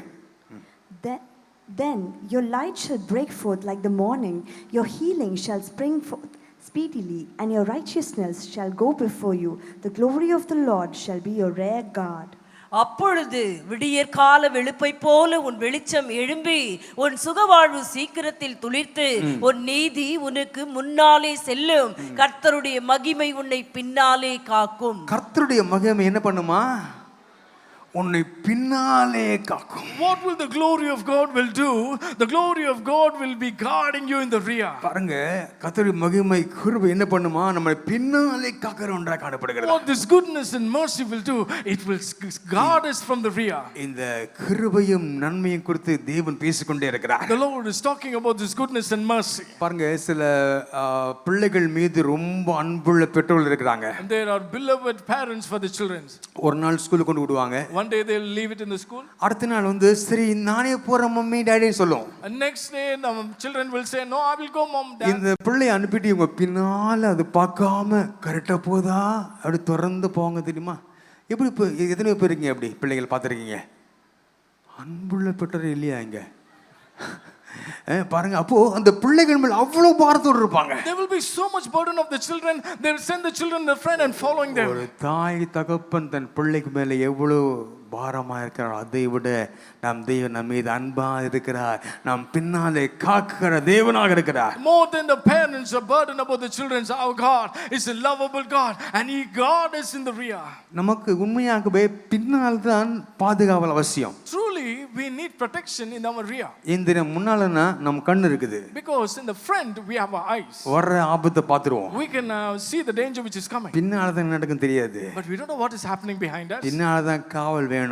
Then your light shall break forth like the morning, your healing shall spring forth speedily, and your righteousness shall go before you. The glory of the Lord shall be your rear guard. அப்பொழுது விடியற்கால வெளுப்பை போல உன் வெளிச்சம் எழும்பி உன் சுகவாழ்வு சீக்கிரத்தில் துளிர்த்து உன் நீதி உனக்கு முன்னாலே செல்லும். கர்த்தருடைய மகிமை உன்னை பின்னாலே காக்கும். கர்த்தருடைய மகிமை என்ன பண்ணுமா? உன்னை பின்னாலே காக்கும். What will the glory of God will do? The glory of God will be guarding you in the rear. பாருங்க கர்த்தருடைய மகிமை கிருபை என்ன பண்ணுமா? நம்மை பின்னாலே காக்கிற ஒன்றாய் காணப்படுகிறது. What this goodness and mercy will do, it will guard us from the rear. இந்த கிருபையும் நன்மையும் குறித்து தேவன் பேசிக்கொண்டே இருக்கிறார். The Lord is talking about this goodness and mercy. பாருங்க சில பிள்ளைகள் மீது ரொம்ப அன்புள்ள பெற்றோர்கள் இருக்கிறாங்க. And there are beloved parents for the children. ஒரு நாள் ஸ்கூலுக்கு கொண்டு விடுவாங்க. One day they'll leave it in the school. அடுத்த நாள் வந்து சரி நானே போறேன் மம்மி டாடி சொல்லும். And next day the children will say no, I will go mom dad. இந்த பிள்ளை அனுப்பிட்டு இவங்க பின்னால அது பார்க்காம கரெக்டா போதா அப்படி தொடர்ந்து போவாங்க தெரியுமா? எப்படி இப்போ எத்தனை பேர் இருக்கீங்க அப்படி பிள்ளைகள் பார்த்துருக்கீங்க? அன்புள்ள பெற்றோர் இல்லையா இங்க? பாருங்க அப்போ அந்த பிள்ளைகள் மேல் அவ்வளவு பாரத்தோடு இருப்பாங்க. There will be so much burden of the children, they will send the children their friend and following them. ஒரு தாய் தகப்பன் தன் பிள்ளைக்கு மேல எவ்வளவு பாரமா இருக்கிறார், அதை விட நம் தேவன் நம் மீது அன்பா இருக்கிறார், நம் பின்னாலே காக்கிற தேவனாக இருக்கிறார். More than the parents are burdened about the children, our God is a lovable God and he guard us in the rear. நமக்கு உண்மையாகவே பின்னால் தான் பாதுகாவல் அவசியம். Truly we need protection in our rear. இந்த முன்னாலனா நம் கண்ணு இருக்குது. Because in the front we have our eyes. வர்ற ஆபத்தை பாத்துருவோம். We can see the danger which is coming. பின்னால தான் நடக்கும் தெரியாது. But we don't know what is happening behind us. பின்னால தான் காவல் வேணும்.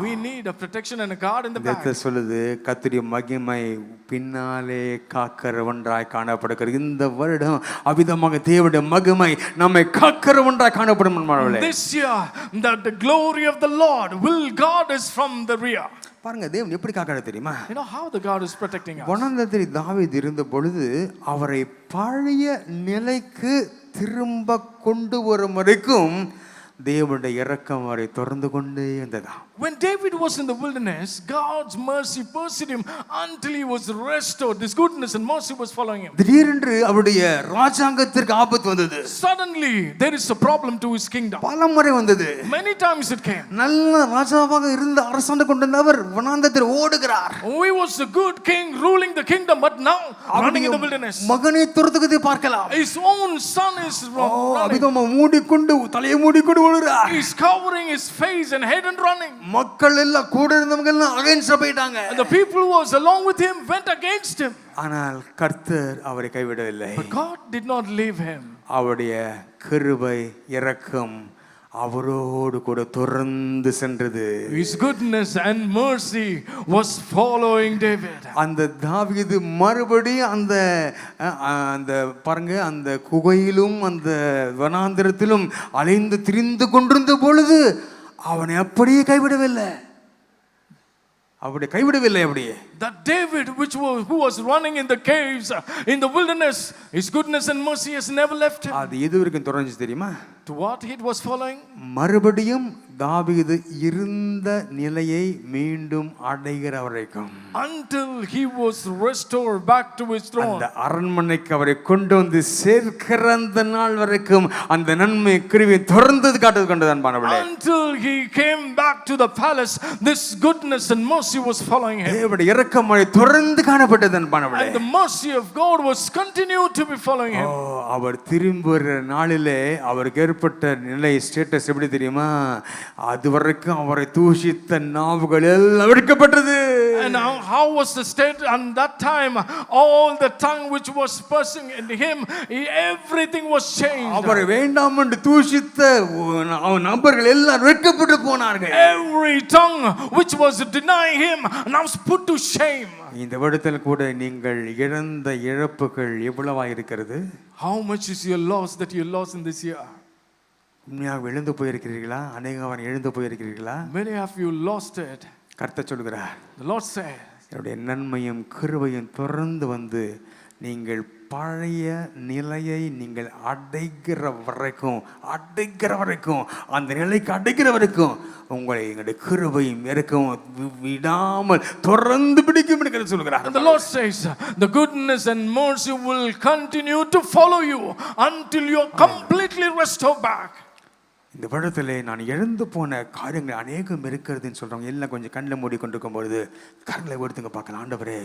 We need a protection and a guard in the back. வேதம் சொல்லுது கர்த்தருடைய மகிமை பின்னாலே காக்கிற ஒன்றாய் காணப்படுகிறது. இந்த வருடம் அவிதமாக தேவனுடைய மகிமை நம்மை காக்கிற ஒன்றாய் காணப்படும் என்பார்களே. This year that the glory of the Lord will guard us from the rear. பாருங்க தேவன் எப்படி காக்கிறார் தெரியுமா? You know how the God is protecting us. வனாந்தரத்தில் தாவீது இருந்த பொழுது அவரை பழைய நிலைக்கு திரும்ப கொண்டு வரும் வரைக்கும் தேவனுடைய இரக்கம் அவரை தொடர்ந்து கொண்டே இருந்ததா. When David was in the wilderness, God's mercy pursued him until he was restored. This goodness and mercy was following him. திடீரென்று அவருடைய ராஜாங்கத்திற்கு ஆபத்து வந்தது. Suddenly there is a problem to his kingdom. பலமுறை வந்தது. Many times it came. நல்ல ராஜாவாக இருந்த அரசாண்டு கொண்டிருந்தவர் வனாந்தரத்தில் ஓடுகிறார். He was a good king ruling the kingdom, but now running in the wilderness. மகனை துரத்துவதை பார்க்கலாம். His own son is running. அதிகமாக மூடிக்கொண்டு தலையை மூடிக்கொண்டு ஓடுறார். He's covering his face and head and running. மக்கள் எல்லாம் கூட இருந்தவங்க எல்லாம் அகைன்ஸ்டா போயிட்டாங்க. And the people who was along with him went against him. ஆனால் கர்த்தர் அவரை கைவிடவில்லை. But God did not leave him. அவருடைய கிருபை இரக்கம் அவரோடு கூட தொடர்ந்து சென்றது. His goodness and mercy was following David. அந்த தாவீது மறுபடியும் அந்த பாருங்க அந்த குகையிலும் அந்த வனாந்திரத்திலும் அலைந்து திரிந்து கொண்டிருந்த பொழுது அவனை அப்படியே கைவிடவில்லை. அப்படியே That David who was running in the caves in the wilderness, his goodness and mercy has never left him. அது எது வரைக்கும் தொடர்ந்துச்சு தெரியுமா? To what it was following? மறுபடியும் தாவீது இருந்த நிலையை மீண்டும் அடைகிற வரைக்கும், until he was restored back to his throne. அந்த அரண்மனைக்கு அவரை கொண்டு வந்து சேர்க்கிற அந்த நாள் வரைக்கும் அந்த நன்மை கிருபை தொடர்ந்து காட்டது கொண்டது அன்பானவர்களே. Until he came back to the palace, this goodness and mercy was following him. தேவனுடைய இரக்கம் தொடர்ந்து காணப்பட்டது அன்பானவர்களே. And the mercy of God was continued to be following him. அவர் திரும்புகிற நாளிலே அவருக்கு ஏற்பட்ட நிலை ஸ்டேட்டஸ் எப்படி தெரியுமா? அது வரைக்கும் அவரை தூஷித்த நாவுகள் எல்லாம் வெட்கப்பட்டது. And how was the state and that time? All the tongue which was cursing in him, everything was changed. அவரை வேண்டாம் என்று தூஷித்த நபர்கள் எல்லாம் வெட்கப்பட்டு போனார்கள். Every tongue which was denying him now was put to shame. இந்த வருடத்தில் கூட நீங்கள் இழந்த இழப்புகள் எவ்வளவா இருக்கிறது? How much is your loss that you lost in this year? உண்மையாக எழுந்து போயிருக்கிறீர்களா? அநேகவர் எழுந்து போயிருக்கிறீர்களா? Many of you lost it. கர்த்தர் சொல்கிறார், The Lord said, என்னுடைய நன்மையும் கிருபையும் தொடர்ந்து வந்து நீங்கள் பழைய நிலையை நீங்கள் அடைகிற வரைக்கும் அந்த நிலைக்கு அடைகிற வரைக்கும் உங்களை எங்களுடைய கிருபையும் இருக்கும் விடாமல் தொடர்ந்து பிடிக்கும் என்று சொல்கிறார். and the Lord says, the goodness and mercy will continue to follow you until you are completely restored back. இந்த வருடத்திலே நான் இழந்து போன காரியங்கள் அநேகம் இருக்கிறதுன்னு சொல்றவங்க எல்லாம் கொஞ்சம் கண்ணை மூடி கொண்டிருக்கும் பொழுது கரங்களை ஒருத்தங்க பார்க்கலாம். ஆண்டவரே,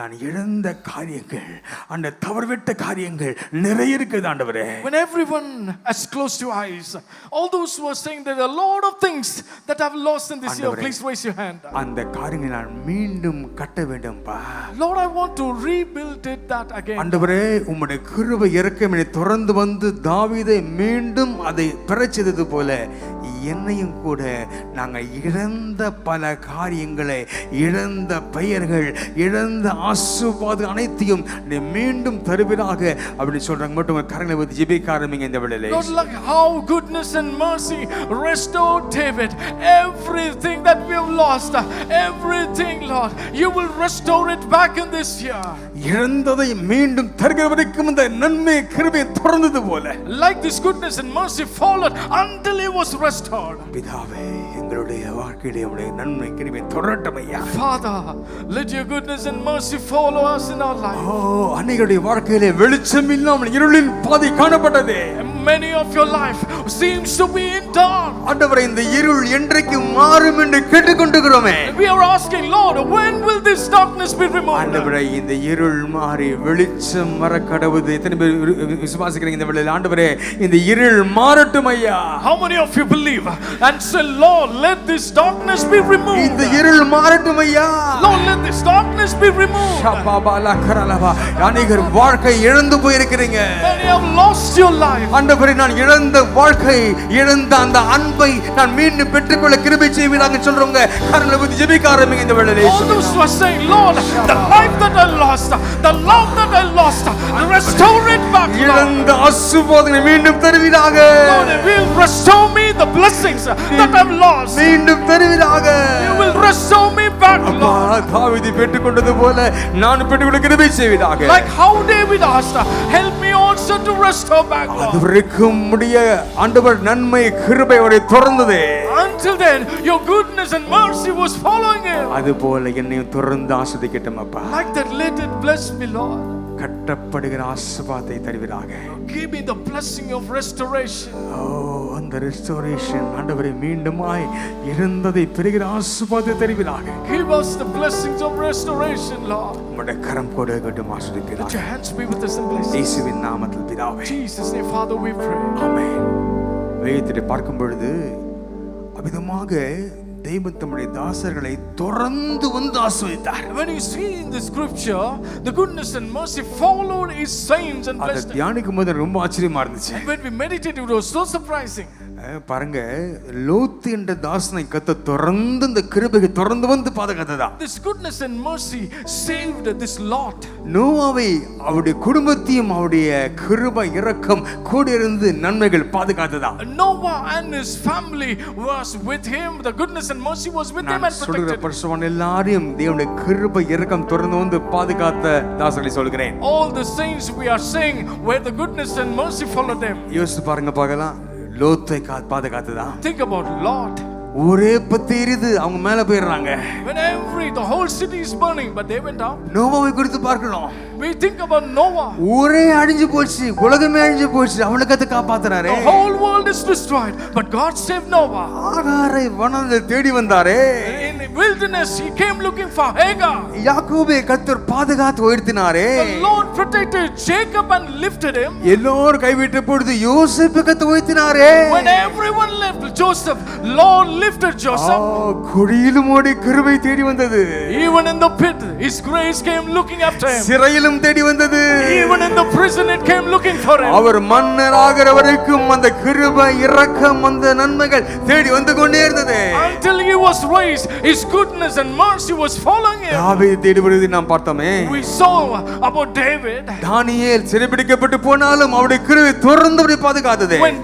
நான் இழந்த காரியங்கள், அந்த தவறுவிட்ட காரியங்கள் நிறைய இருக்குது ஆண்டவரே. When everyone has closed your eyes, all those who are saying there are a lot of things that I've lost in this year, please raise your hand. அந்த காரியங்களை நான் மீண்டும் கட்ட வேண்டும்பா. Lord, I want to rebuild it that again. ஆண்டவரே, உம்முடைய கிருபை இரக்கம் என்னை தொடர்ந்து வந்து தாவீதை மீண்டும் அதை பெறச்செய்தது போல என்னையும் கூட நாங்கள் இழந்த பல காரியங்களை, இழந்த பெயர்கள், இழந்த ஆசீர்வாதம் அனைத்தையும் மீண்டும் தருவீராக அப்படி சொல்றாங்க. மட்டும் கரங்களை ஊத்தி ஜெபிக்க ஆரம்பிங்க இந்த வேளையிலே. Lord, like how goodness and mercy restored David, everything that we have lost, everything, Lord, you will restore it back in this year. இழந்ததை மீண்டும் தருகிற வரைக்கும் இந்த நன்மை கிருபை தொடர்ந்தது போல, like this goodness and mercy followed until it was restored. பிதாவே, எங்களுடைய வாழ்க்கையிலே உம்முடைய நன்மை கிருபை தொடரட்டும் ஐயா. Father, let your goodness and mercy follow us in our life. அநேகருடைய வாழ்க்கையிலே வெளிச்சம் இல்லாமல் இருளின் பாதை காணப்பட்டது. Many of your life seems to be in dark. ஆண்டவரே, இந்த இருள் என்றைக்கு மாறும் என்று கேட்டுக்கொண்டிருக்கிறோமே. We are asking, Lord, when will this darkness be removed? ஆண்டவரே, இந்த இருள் மாறி வெளிச்சம் வர கடவுது. எத்தனை பேர் விசுவாசிக்கிறீங்க இந்த வேளையில? ஆண்டவரே, இந்த இருள் மாறட்டும் ஐயா. How many of you believe and say, Lord, let this darkness be removed? இந்த இருள் மாறட்டும் ஐயா. Lord, let this darkness be removed. ஷபாபாலா கரலவா. அநேகர் வாழ்க்கை இழந்து போயிருக்கிறீங்க. Many have lost your life. ஆண்டவரே, நான் இழந்த வாழ்க்கை, இழந்த அந்த அன்பை நான் மீண்டும் பெற்றுக்கொள்ள கிருபை செய்வீராக சொல்றவங்க கரங்களை ஊத்தி ஜெபிக்க ஆரம்பிங்க இந்த வேளையிலே. All those who are saying, Lord, the life that I lost, the love that I lost, restore it back. இழந்த ஆசீர்வாதங்களை மீண்டும் தருவீராக. Lord, you will restore me the blessings that I've lost. மீண்டும் தருவீராக. You will restore me back, Lord. தாவீது பெற்றுக்கொண்டது போல நான் பெற்றுக்கொள்ள கிருபை செய்வீராக. Like how David asked, help me also to restore back, Lord. அதுவரைக்கும் முடிய ஆண்டவர் நன்மை கிருபை அவரை தொடர்ந்தது. Until then, your goodness and mercy was following him. அதுபோல என்னையும் தொடர்ந்து ஆசீர்வதிக்கட்டும் அப்பா. Like that, let it bless me, Lord. கட்டப்படுகிற ஆசீர்வாதத்தை தருவீராக. Give me the blessing of restoration. அந்த ரெஸ்டோரேஷன் ஆண்டவரே, மீண்டுமாய் இருந்ததை பெறுகிற ஆசீர்வாதத்தை தருவீராக. Give us the blessings of restoration, Lord. உம்முடைய கரம் கூட கட்டும் ஆசீர்வதிப்பீராக. Let your hands be with us and bless us. இயேசுவின் நாமத்தில் பிதாவே. Jesus' name, Father, we pray. ஆமென். வேதத்தை பார்க்கும் பொழுது அமிதமாக தெய்வம் தம்முடைய தாசர்களை தொடர்ந்து வந்து ஆசீர்வதித்தார். When you see in the scripture, the goodness and mercy followed his saints and அதை blessed them. தியானிக்கும் போது ரொம்ப ஆச்சரியமா இருந்துச்சு. And when we meditated, it was so surprising. பாருங்க, லோத்து என்ற தாசனை கத்த தொடர்ந்து இந்த கிருபையை தொடர்ந்து வந்து பாதுகாத்ததா. This goodness and mercy saved this Lot. நோவாவை அவருடைய குடும்பத்தையும் அவருடைய கிருபை இரக்கம் கூட இருந்து நன்மைகள் பாதுகாத்ததா. Noah and his family was with him. The goodness and mercy was with them and சொல்ற protected. பரிசுத்தவான் எல்லாரையும் தேவனுடைய கிருபை இரக்கம் தொடர்ந்து வந்து பாதுகாத்த தாசர்களை சொல்கிறேன். All the saints we are saying where the goodness and mercy followed them. யோசிச்சு பாருங்க பார்க்கலாம். லோத்தை பாதுகாத்ததா. Think about Lot. ஒரே பத்து எரியுது, அவங்க மேல போயிடுறாங்க. When the whole city is burning, but they went up. நோவாவை குறித்து பார்க்கணும். We think about Noah. ஊரே அழிஞ்சு போச்சு, உலகமே அழிஞ்சு போச்சு, அவனை கத்து காப்பாத்துறாரே. The whole world is destroyed, but God saved Noah. ஆகாரை வனத்தில் தேடி வந்தாரே. In the wilderness, he came looking for Hagar. யாக்கோபை கர்த்தர் பாதுகாத்து உயர்த்தினாரே. The Lord protected Jacob and lifted him. எல்லோரும் கைவிட்ட பொழுது யோசேப்பை கர்த்தர் உயர்த்தினாரே. When everyone left Joseph, Lord lifted Joseph. குழியிலும் ஓடி கிருபை தேடி வந்தது. Even in the pit, his grace came looking after him. சிறையிலும் தேடி வந்தது. Even in the prison, it came looking for him. அவர் மன்னர் ஆகிற வரைக்கும் அந்த கிருபை இரக்கம் அந்த நன்மைகள் தேடி வந்து கொண்டே இருந்தது. Until he was raised, his goodness and mercy was following him. தாவீது தேடி வருவதை நாம் பார்த்தோமே. We saw about David. தானியேல் சிறைபிடிக்கப்பட்டு போனாலும் அவருடைய கிருபை தொடர்ந்து அவரை பாதுகாத்தது. When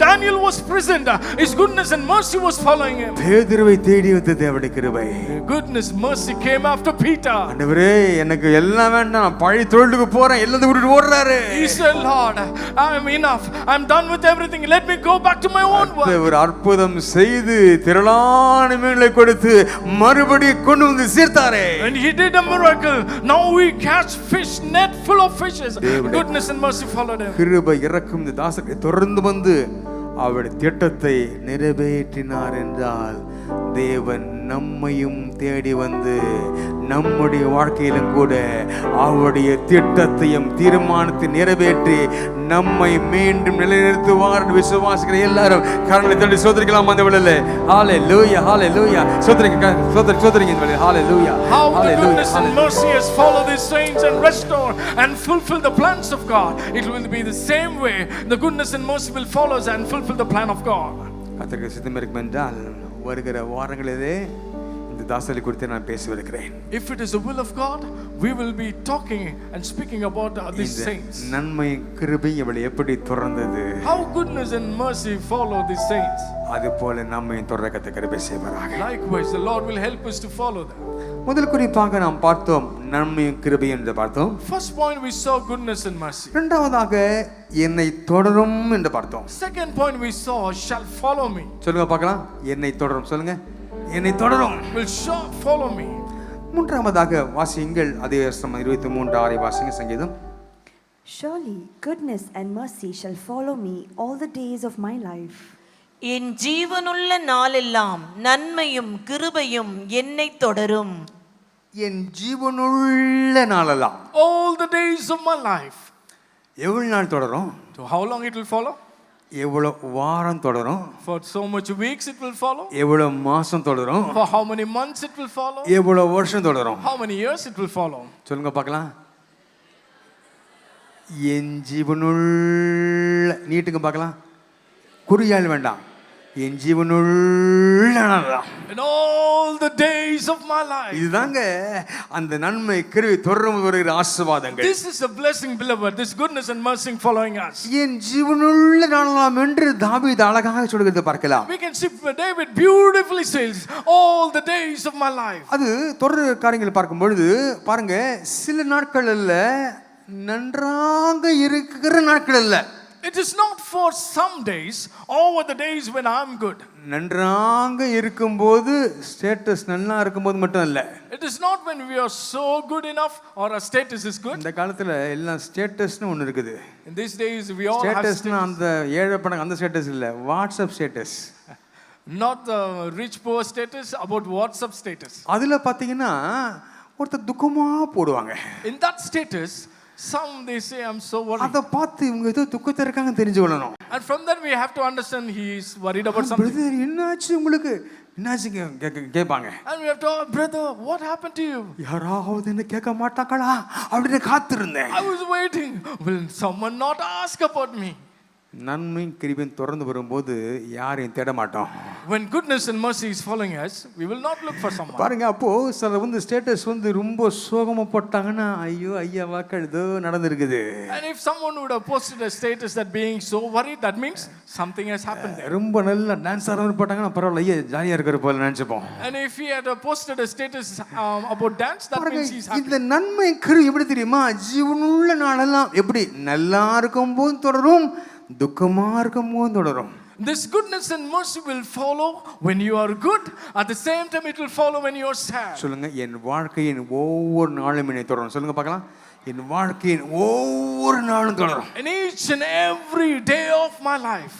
Daniel was prisoned, his goodness and mercy was following him. பேதுருவை தேடி வந்தது அவருடைய கிருபை. Goodness, mercy came after Peter. ஆண்டவரே, எனக்கு எல்லாம் வேண்டாம், பழைய தொழிலுக்கு போறேன், எல்லாத்தையும் விட்டுட்டு ஓடுறாரு. He said, Lord, I'm enough. I'm done with everything. Let me go back to my own work. ஒரு அற்புதம் செய்து திரளான மீன்களை கொடுத்து மறுபடியும் கொண்டு வந்து சேர்த்தாரே. And he did a miracle. Now we catch fish, net full of fishes. Goodness and mercy followed him. கிருபை இரக்கம் இந்த தாசரை தொடர்ந்து வந்து அவருடைய திட்டத்தை நிறைவேற்றினார் என்றால் தேவன் நம்மையும் தேடி வந்து நம்முடைய வாழ்க்கையிலும் கூட அவருடைய திட்டத்தையும் தீர்மானத்தை நிறைவேற்றி நம்மை மீண்டும் நிலைநிறுத்துவார் என்று விசுவாசிக்கிற எல்லாரும் கரங்களை தட்டி சோதரிக்கலாம். அந்த வேளையில ஹalleluya hallelujah சோதரிங்க இந்த வேளையில hallelujah. How the goodness and mercy has followed these saints and restore and fulfill the plans of God. It will be the same way the goodness and mercy will follow us and fulfill the plan of God. கர்த்தருக்கு சித்தம் இருக்கும் என்றால் வருகிற வாரங்களிலே இந்த தாசரை குறித்து நான் பேசவிருக்கிறேன். If it is the will of God, we will be talking and speaking about these saints. நன்மை கிருபை இவளை எப்படி தொடர்ந்தது, How goodness and mercy follow these saints. அதுபோல நம்மை தொடர கர்த்தர் கிருபை செய்வாராக. Likewise, the Lord will help us to follow them. முதல் குறிப்பாக நாம் பார்த்தோம் நன்மையும் கிருபை என்று பார்த்தோம். First point, we saw goodness and mercy. இரண்டாவதாக என்னை தொடரும் என்று பார்த்தோம். Second point we saw, shall follow me. சொல்லுங்க பார்க்கலாம். என்னை தொடரும் சொல்லுங்க. என்னை தொடரும். Will sure follow me. மூன்றாவதாக வாசியுங்கள். அதே வசனம் 23:6 வாசிங்க சங்கீதம். Surely goodness and mercy shall follow me all the days of my life. என் ஜீவனுள்ள நாளெல்லாம் நன்மையும் கிருபையும் என்னை தொடரும். என் ஜீவனுள்ள நாளெல்லாம். All the days of my life. எவ்வளவு நாள் தொடரும்? So how long it will follow? எவ்வளவு வாரம் தொடரும்? For so much weeks it will follow. எவ்வளவு மாசம் தொடரும்? For how many months it will follow. எவ்வளவு வருஷம் தொடரும்? How many years it will follow. சொல்லுங்க பார்க்கலாம். என் ஜீவனுள்ள நீட்டுங்க பார்க்கலாம். குறியால் வேண்டாம். என் ஜீவனுள்ள நாளெல்லாம். In all the days of my life. இதுதாங்க அந்த நன்மை கிருபை தொடரும் வருகிற ஆசீர்வாதங்கள். This is a blessing, beloved. This goodness and mercy following us. என் ஜீவனுள்ள நாளெல்லாம் என்று தாவீது அழகாக சொல்கிறதை பார்க்கலாம். We can see David beautifully says, all the days of my life. அது தொடர் காரியங்கள் பார்க்கும் பொழுது பாருங்க, சில நாட்கள் அல்ல, நன்றாக இருக்கிற நாட்கள் அல்ல. It is not for some days, over the days when I'm good. நன்றாக இருக்கும்போது ஸ்டேட்டஸ் நல்லா இருக்கும்போது மட்டும் இல்ல. It is not when we are so good enough or our status is good. இந்த காலத்துல எல்லாம் ஸ்டேட்டஸ்னு ஒன்னு இருக்குது. In these days we all have ஸ்டேட்டஸ்னா அந்த ஏழை பணம் அந்த ஸ்டேட்டஸ் இல்ல, WhatsApp status. Not the rich poor status, about WhatsApp status. அதுல பாத்தீங்கன்னா ஒருத்தர் துக்கமா போடுவாங்க. In that status, Some they say, I'm so worried. அதை பார்த்து இவங்க ஏதோ துக்கத்தை இருக்காங்க தெரிஞ்சு கொள்ளணும். And from that we have to understand he is worried about something. Brother என்னாச்சு உங்களுக்கு, என்னாச்சு கேட்பாங்க. And we have to, brother, what happened to you? யாராவது என்ன கேட்க மாட்டாங்களா அப்படின்னு காத்திருந்தேன். I was waiting. Will someone not ask about me? நன்மையும் கிருபையும் தொடர்ந்து வரும்போது யாரையும் தேட மாட்டோம். When goodness and mercy is following us, we will not look for someone. பாருங்க, அப்போ சில ஸ்டேட்டஸ் ரொம்ப சோகமா போட்டாங்கன்னா ஐயோ ஐயா வாக்கழுதோ நடந்திருக்குது. And if someone would have posted a status that being so worried, that means something has happened there. ரொம்ப நல்லா டான்ஸ் ஆடுறது போட்டாங்கன்னா பரவாயில்ல, ஐயா ஜாலியா இருக்கிற போல நினைச்சுப்போம். And if he had posted a status about dance, that means he's happy. இந்த நன்மை கிருபை எப்படி தெரியுமா, ஜீவனுள்ள நாளெல்லாம் எப்படி நல்லா இருக்கும்போது தொடரும், துக்கமா இருக்கும்போது தொடரும். This goodness and mercy will follow when you are good. At the same time, it will follow when you are sad. சொல்லுங்க, என் வாழ்க்கையின் ஒவ்வொரு நாளும் என்னை தொடரும். சொல்லுங்க பார்க்கலாம், என் வாழ்க்கையின் ஒவ்வொரு நாளும் தொடரும். In each and every day of my life.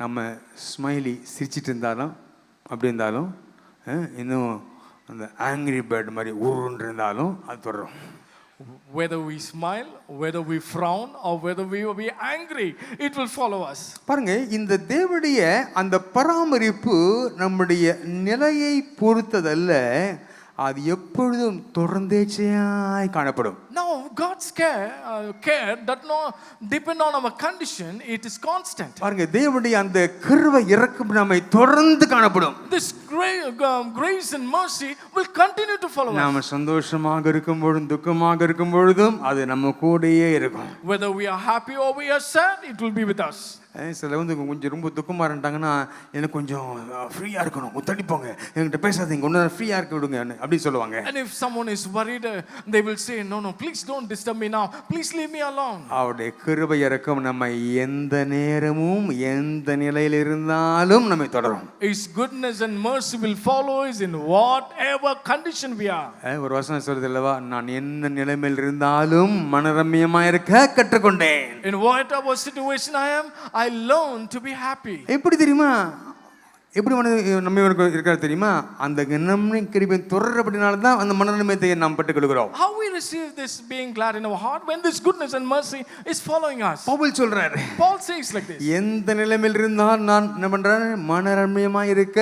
நம்ம ஸ்மைலி சிரிச்சிட்டு இருந்தாலும் அப்படி இருந்தாலும் இன்னும் அந்த ஆங்கிரி பேர்ட் மாதிரி உருண்டு இருந்தாலும் அது தொடரும். Whether we smile, whether we frown, or whether we be angry, it will follow us. பாருங்க, இந்த தேவனுடைய அந்த பராமரிப்பு நம்முடைய நிலையை பொறுத்ததல்ல, அது எப்பொழுதும் தொடர்ந்தேச்சையாய் காணப்படும். Now God's care does not depend on our condition, it is constant. பாருங்க, தேவனுடைய அந்த கிருபை இரக்கம் நம்மை தொடர்ந்து காணப்படும். This grace and mercy will continue to follow us. நாம சந்தோஷமாக இருக்கும் பொழுதும் துக்கமாக இருக்கும் பொழுதும் அது நம்ம கூடயே இருக்கும். Whether we are happy or we are sad, it will be with us. சில கொஞ்சம் ரொம்ப துக்கமாக இருந்தாங்கன்னா எனக்கு கொஞ்சம் ஃப்ரீயாக இருக்கணும், தள்ளிப்போங்க, என்கிட்ட பேசாதீங்க, ஒன்று ஃப்ரீயாக இருக்க விடுங்க அப்படி சொல்லுவாங்க. And if someone is worried, they will say, no, please don't disturb me now, please leave me alone. அவருடைய கிருபை இரக்கம் நம்ம எந்த நேரமும் எந்த நிலையில் இருந்தாலும் நம்மை தொடரும். His goodness and mercy will follow us in whatever condition we are. ஒரு வசனம் சொல்றது அல்லவா, நான் என்ன நிலைமையில் இருந்தாலும் மனரம்யமாக இருக்க கற்றுக்கொண்டேன். In whatever situation I am, I learn to be happy. எப்படி தெரியுமா, எப்படி நம்ம இருக்காரு தெரியுமா, அந்த நன்மை கிருபை தொடர்றபடினால தான் அந்த மனநன்மையை நாம் பெற்றுக்கொள்கிறோம். How we receive this being glad in our heart when this goodness and mercy is following us. Pavul சொல்றாரு, Paul says like this. எந்த நிலைமையில் இருந்தால் நான் என்ன பண்றேன், மனரம்யமாக இருக்க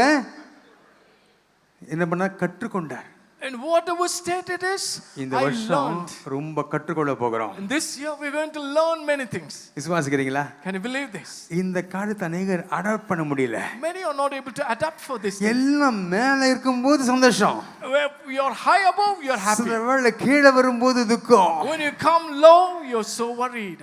என்ன பண்ண கற்றுக்கொண்டார். And whatever state it is, இந்த I வருஷம் learned. ரொம்ப கற்றுக்கொள்ள போகிறோம். And this year we're going to learn many things. விசுவாசிக்கிறீங்களா? Can you believe this? இந்த காரியத்தை அநேகர் அடாப்ட் பண்ண முடியல. Many are not able to adapt for this. எல்லாம் மேல இருக்கும்போது சந்தோஷம், Where you're high above, you're happy. சில வேளை கீழே வரும்போது துக்கம். When you come low, you're so worried.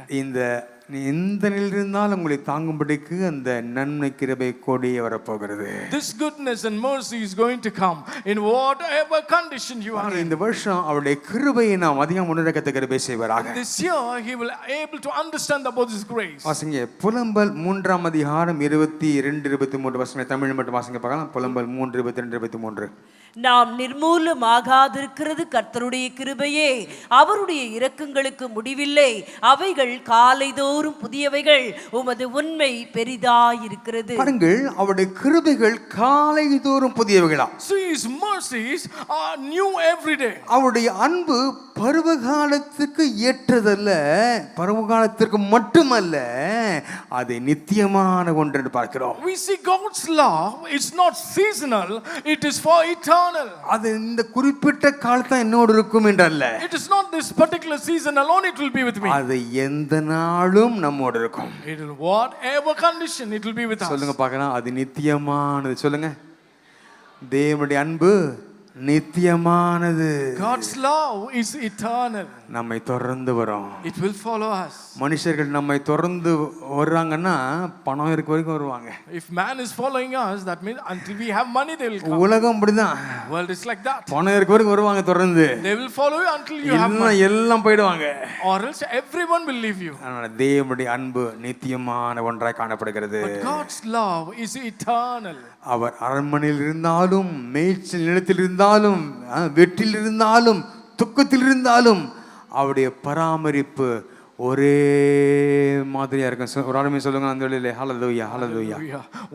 எந்த நிலையில் இருந்தாலும் உங்களை தாங்கும்படிக்கு அந்த நன்மை கிருபை கொடியே வரப்போகிறது. This goodness and mercy is going to come in whatever condition you are in. இந்த வருஷம் அவருடைய கிருபையை நாம் அதிகம் உணர கத்துக்கிற செய்வாராக. This year he will able to understand about his grace. வாசிங்க, புலம்பல் 3ஆம் அதிகாரம் 22-23 வசனங்களை தமிழ் மட்டும் வாசிங்க பார்க்கலாம். புலம்பல் 3:22-23. நாம் நிர்மூலமாகாதிருக்கிறது கர்த்தருடைய கிருபையே, அவருடைய இரக்கங்களுக்கு முடிவில்லை, அவைகள் காலைதோறும் புதியவைகள், உமது உண்மை பெரிதாயிருக்கிறது. பாருங்கள், அவருடைய கிருபைகள் காலைதோறும் புதியவைகளா. So his mercies are new every day. அவருடைய அன்பு பருவகாலத்துக்கு ஏற்றதல்ல, பருவகாலத்திற்கு மட்டுமல்ல, அது நித்தியமான ஒன்று என்று பார்க்கிறோம். We see God's love, it's not seasonal, it is for eternal. அது இந்த குறிப்பிட்ட காலத்துல என்னோடு இருக்கும் என்றல்ல. It is not this particular season alone it will be with me. அது எந்த நாளும் நம்மோடு இருக்கும். It will whatever condition it will be with us. சொல்லுங்க பார்க்கலாம், அது நித்தியமானது. சொல்லுங்க, தேவனுடைய அன்பு நித்தியமானது. God's love is eternal. நம்மை தொடர்ந்து வரும். It will follow us. மனுஷர்கள் நம்மை தொடர்ந்து வர்றாங்கன்னா பணம் இருக்க வரைக்கும் வருவாங்க. If man is following us, that means until we have money they will come. உலகம் அப்படிதான். World is like that. பணம் இருக்க வரைக்கும் வருவாங்க தொடர்ந்து. They will follow you until you have money. எல்லாம் போய்டுவாங்க. Or else everyone will leave you. ஆனால் தேவனுடைய அன்பு நித்தியமான ஒன்றாய் காணப்படுகிறது. But God's love is eternal. அவர் அரண்மனையில் இருந்தாலும், மேய்ச்சல் நிலத்தில் இருந்தாலும், வெற்றில் இருந்தாலும், துக்கத்தில் இருந்தாலும் அவருடைய பராமரிப்பு ஒரே மாதிரியா இருக்கும். ஒரு ஆளுமே சொல்லுங்க அந்த வேளையிலே ஹalleluya ஹalleluya.